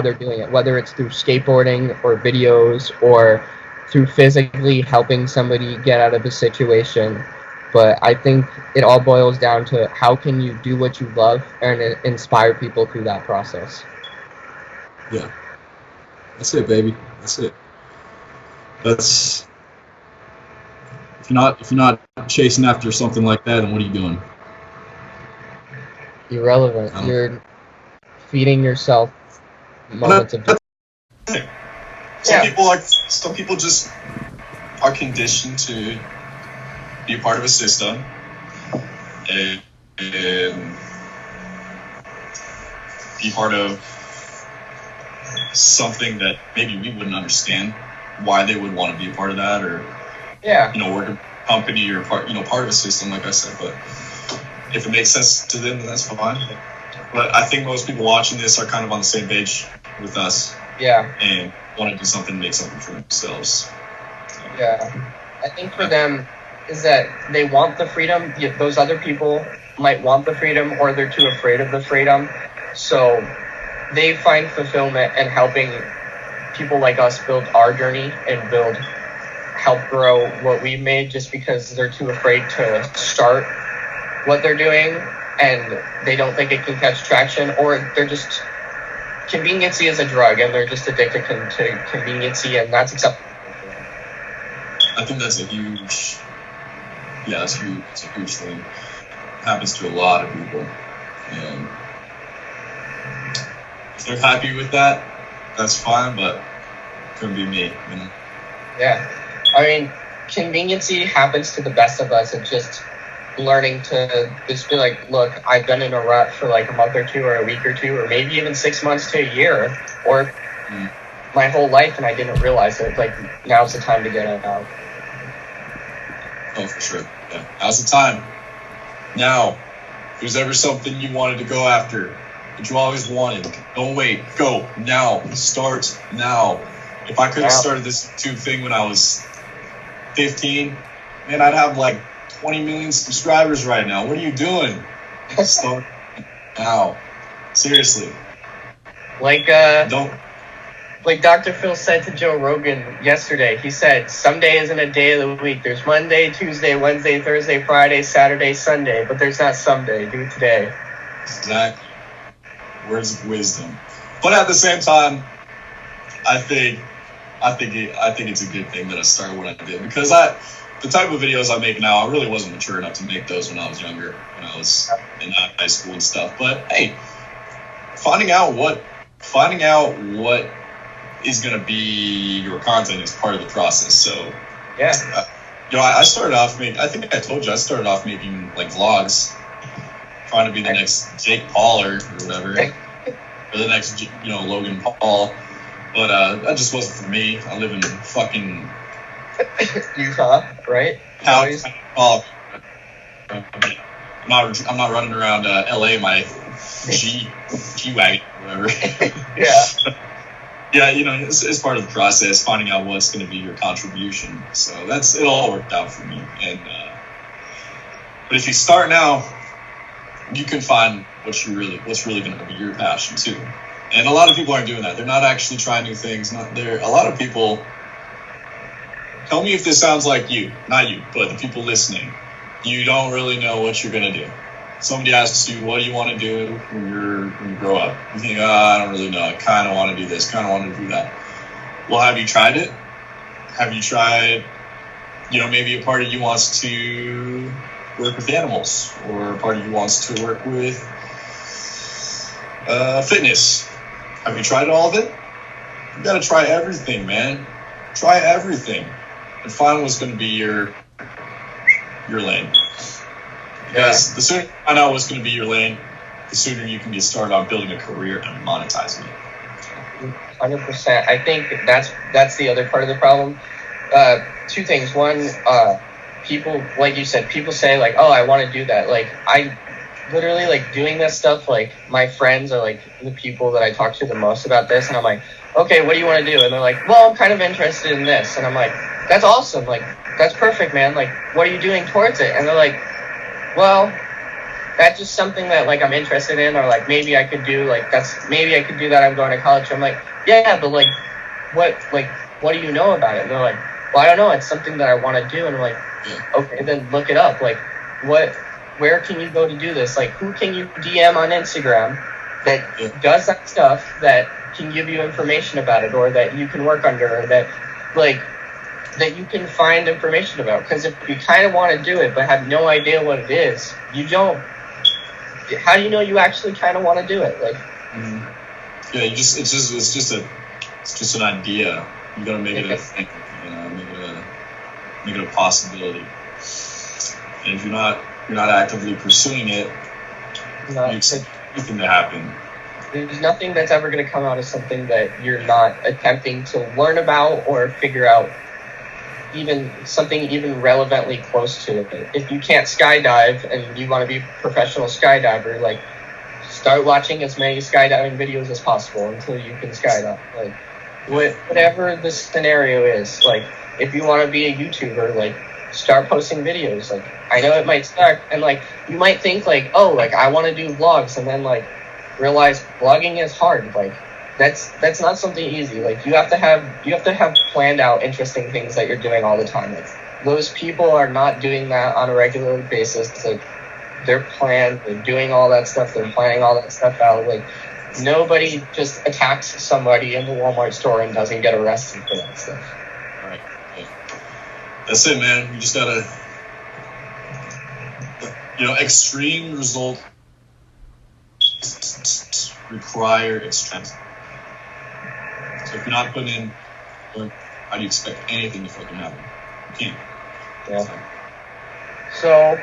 Speaker 2: they're doing it, whether it's through skateboarding or videos or through physically helping somebody get out of a situation. But I think it all boils down to how can you do what you love and inspire people through that process.
Speaker 3: Yeah. That's it, baby. That's it. That's if you're not chasing after something like that, then what are you doing?
Speaker 2: Irrelevant. You're feeding yourself moments of joy.
Speaker 4: Some people just are conditioned to be a part of a system and be part of something that maybe we wouldn't understand why they would want to be a part of that, or work a company or part of a system, like I said. But if it makes sense to them, then that's fine. But I think most people watching this are kind of on the same page with us.
Speaker 2: Yeah.
Speaker 4: And want to do something, make something for themselves. So.
Speaker 2: Yeah. I think for them is that they want the freedom. Those other people might want the freedom, or they're too afraid of the freedom. So they find fulfillment in helping people like us build our journey and help grow what we've made, just because they're too afraid to start what they're doing and they don't think it can catch traction, or they're just conveniency is a drug and they're just addicted to conveniency, and that's acceptable.
Speaker 4: I think that's a huge thing. It happens to a lot of people, and if they're happy with that, that's fine. But couldn't be me, you know?
Speaker 2: Yeah. I mean, conveniency happens to the best of us. It's just learning to just be like, look, I've been in a rut for like a month or two or a week or two or maybe even 6 months to a year or my whole life and I didn't realize it. Like, now's the time to get it out.
Speaker 4: Oh, for sure. Yeah. Now's the time. Now, if there's ever something you wanted to go after, that you always wanted, don't wait. Go now. Start now. If I could have started this YouTube thing when I was 15, man, I'd have like 20 million subscribers right now. What are you doing? Start now. Seriously.
Speaker 2: Like Dr. Phil said to Joe Rogan yesterday, he said, someday isn't a day of the week. There's Monday, Tuesday, Wednesday, Thursday, Friday, Saturday, Sunday, but there's not someday. Do it today.
Speaker 4: Exactly. Words of wisdom. But at the same time, I think it's a good thing that I started what I did, because the type of videos I make now, I really wasn't mature enough to make those when I was younger, when I was in high school and stuff. But hey, finding out what is going to be your content is part of the process. So
Speaker 2: yeah,
Speaker 4: I started off I think I told you I started off making like vlogs, trying to be the next Jake Paul or whatever, or the next Logan Paul. But that just wasn't for me. I live in fucking
Speaker 2: Utah, right?
Speaker 4: I'm not running around LA my G wagon or whatever.
Speaker 2: Yeah.
Speaker 4: Yeah, it's part of the process, finding out what's going to be your contribution. So it all worked out for me. And but if you start now, you can find what's really going to be your passion too. And a lot of people aren't doing that. They're not actually trying new things. A lot of people. Tell me if this sounds like you, not you, but the people listening. You don't really know what you're going to do. Somebody asks you, what do you want to do when you grow up? You think, I don't really know. I kind of want to do this, kind of want to do that. Well, have you tried it? Have you tried, maybe a part of you wants to work with animals, or a part of you wants to work with fitness. Have you tried all of it? You got to try everything, man. Try everything and find what's going to be your lane. Because the sooner you find out what's going to be your lane, the sooner you can get started on building a career and monetizing it.
Speaker 2: 100%. I think that's the other part of the problem. Two things. One, people, like you said, people say like, oh, I want to do that. Like, I literally like doing this stuff. Like, my friends are like the people that I talk to the most about this, and I'm like, okay, what do you want to do? And they're like, well, I'm kind of interested in this. And I'm like, that's awesome. Like, that's perfect, man. Like, what are you doing towards it? And they're like, well, that's just something that like I'm interested in, or like maybe I could do that. I'm going to college. I'm like, yeah, but like, what do you know about it? And they're like, well, I don't know. It's something that I want to do. And I'm like, okay, then look it up. Like, where can you go to do this? Like, who can you DM on Instagram that does that stuff, that can give you information about it, or that you can work under, or that you can find information about? Because if you kind of want to do it but have no idea what it is, how do you know you actually kind of want to do it? Like,
Speaker 4: yeah, it's just an idea. You gotta make it a thing, make it a possibility. And if you're not actively pursuing it, you expect anything to happen.
Speaker 2: There's nothing that's ever going to come out of something that you're not attempting to learn about or figure out, even relevantly close to it. If you can't skydive and you want to be a professional skydiver, like, start watching as many skydiving videos as possible until you can skydive. Like, whatever the scenario is, like, if you want to be a YouTuber, like, start posting videos. Like, I know it might suck, and like, you might think like, oh, like, I want to do vlogs, and then like realize vlogging is hard. Like, that's not something easy. Like, you have to have planned out interesting things that you're doing all the time. Like, those people are not doing that on a regular basis. Like, they're doing all that stuff, they're planning all that stuff out. Like, nobody just attacks somebody in the Walmart store and doesn't get arrested for that stuff.
Speaker 4: Right. Yeah. That's it, man. You just gotta, extreme results require extreme. So if you're not putting in how do you expect anything to fucking happen? You can't.
Speaker 2: Yeah. So,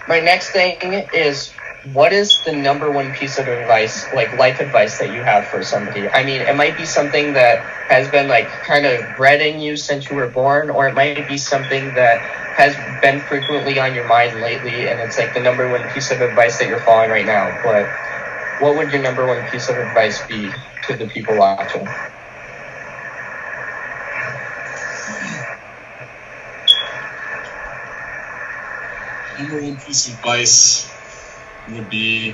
Speaker 2: my next thing is, what is the number one piece of advice, like life advice, that you have for somebody? I mean, it might be something that has been like kind of bred in you since you were born, or it might be something that has been frequently on your mind lately, and it's like the number one piece of advice that you're following right now. But what would your number one piece of advice be to the people watching?
Speaker 4: Number one piece of advice would be,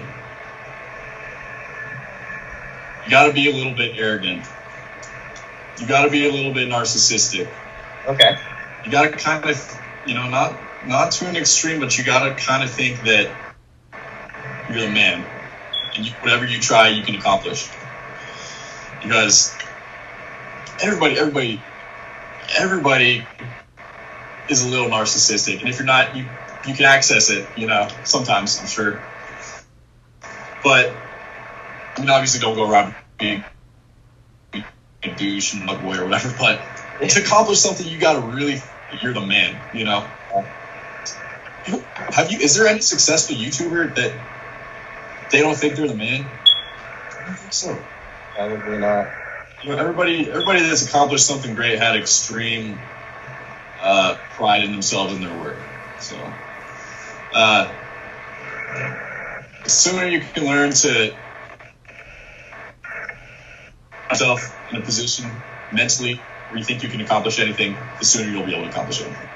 Speaker 4: you got to be a little bit arrogant. You got to be a little bit narcissistic.
Speaker 2: Okay.
Speaker 4: You got to kind of, not to an extreme, but you got to kind of think that you're the man, and whatever you try, you can accomplish. Because everybody is a little narcissistic, and if you're not, you can access it, sometimes, I'm sure. But, obviously don't go around being a douche and mugboy or whatever, but to accomplish something, you gotta really, you're the man, Is there any successful YouTuber that they don't think they're the man? I don't think so.
Speaker 2: Probably not.
Speaker 4: Everybody that's accomplished something great had extreme pride in themselves and their work. So, the sooner you can learn to put yourself in a position mentally where you think you can accomplish anything, the sooner you'll be able to accomplish anything.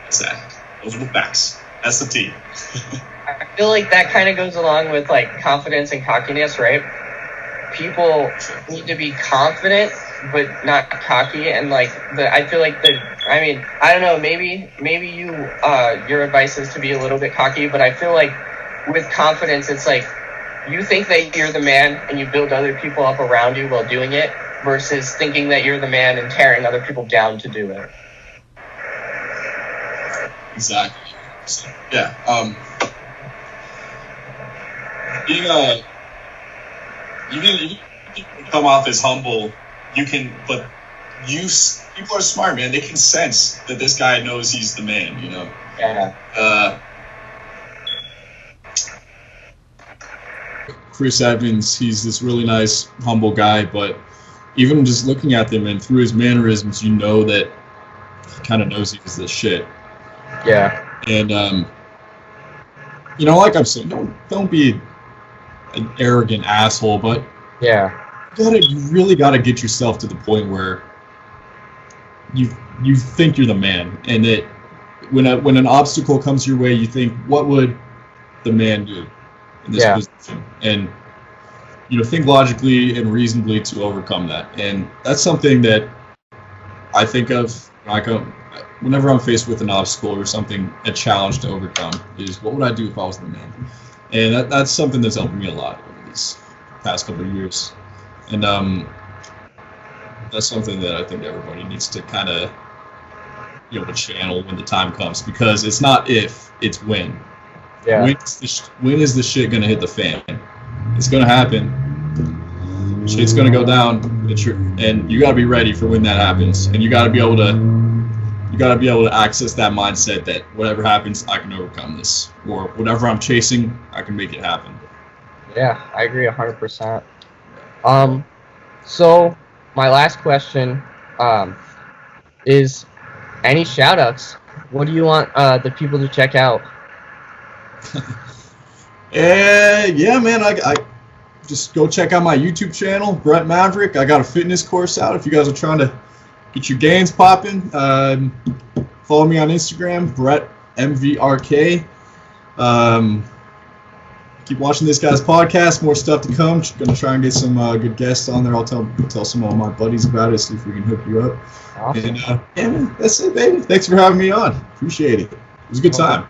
Speaker 4: That's that. Those are the facts. That's the T.
Speaker 2: I feel like that kind of goes along with like confidence and cockiness, right? People need to be confident but not cocky, and I feel like I don't know, maybe you your advice is to be a little bit cocky, but I feel like with confidence it's like you think that you're the man and you build other people up around you while doing it, versus thinking that you're the man and tearing other people down to do it.
Speaker 4: Exactly. Yeah. You can come off as humble. But people are smart, man. They can sense that this guy knows he's the man,
Speaker 2: Yeah.
Speaker 3: Chris Evans, he's this really nice, humble guy, but even just looking at him and through his mannerisms, you know that he kind of knows he's the shit.
Speaker 2: Yeah.
Speaker 3: And like I'm saying, don't be an arrogant asshole, but
Speaker 2: yeah.
Speaker 3: You really got to get yourself to the point where you think you're the man, and that when an obstacle comes your way, you think, what would the man do in this position? And think logically and reasonably to overcome that. And that's something that I think of whenever I'm faced with an obstacle or something, a challenge to overcome, is what would I do if I was the man? And that's something that's helped me a lot over these past couple of years. And that's something that I think everybody needs to kind of be able to channel when the time comes, because it's not if, it's when.
Speaker 2: Yeah.
Speaker 3: When is the shit gonna hit the fan? It's gonna happen. Shit's gonna go down, and you gotta be ready for when that happens. And you gotta be able to access that mindset that whatever happens, I can overcome this, or whatever I'm chasing, I can make it happen.
Speaker 2: Yeah, I agree 100%. So my last question is, any shout-outs? What do you want the people to check out?
Speaker 3: Yeah, man, I just go check out my YouTube channel, Brett Maverick. I got a fitness course out if you guys are trying to get your gains popping. Follow me on Instagram, Brett MVRK. Keep watching this guy's podcast. More stuff to come. Gonna try and get some good guests on there. I'll tell some of my buddies about it. See if we can hook you up.
Speaker 2: Awesome.
Speaker 3: And yeah, man, that's it, baby. Thanks for having me on. Appreciate it. It was a good time.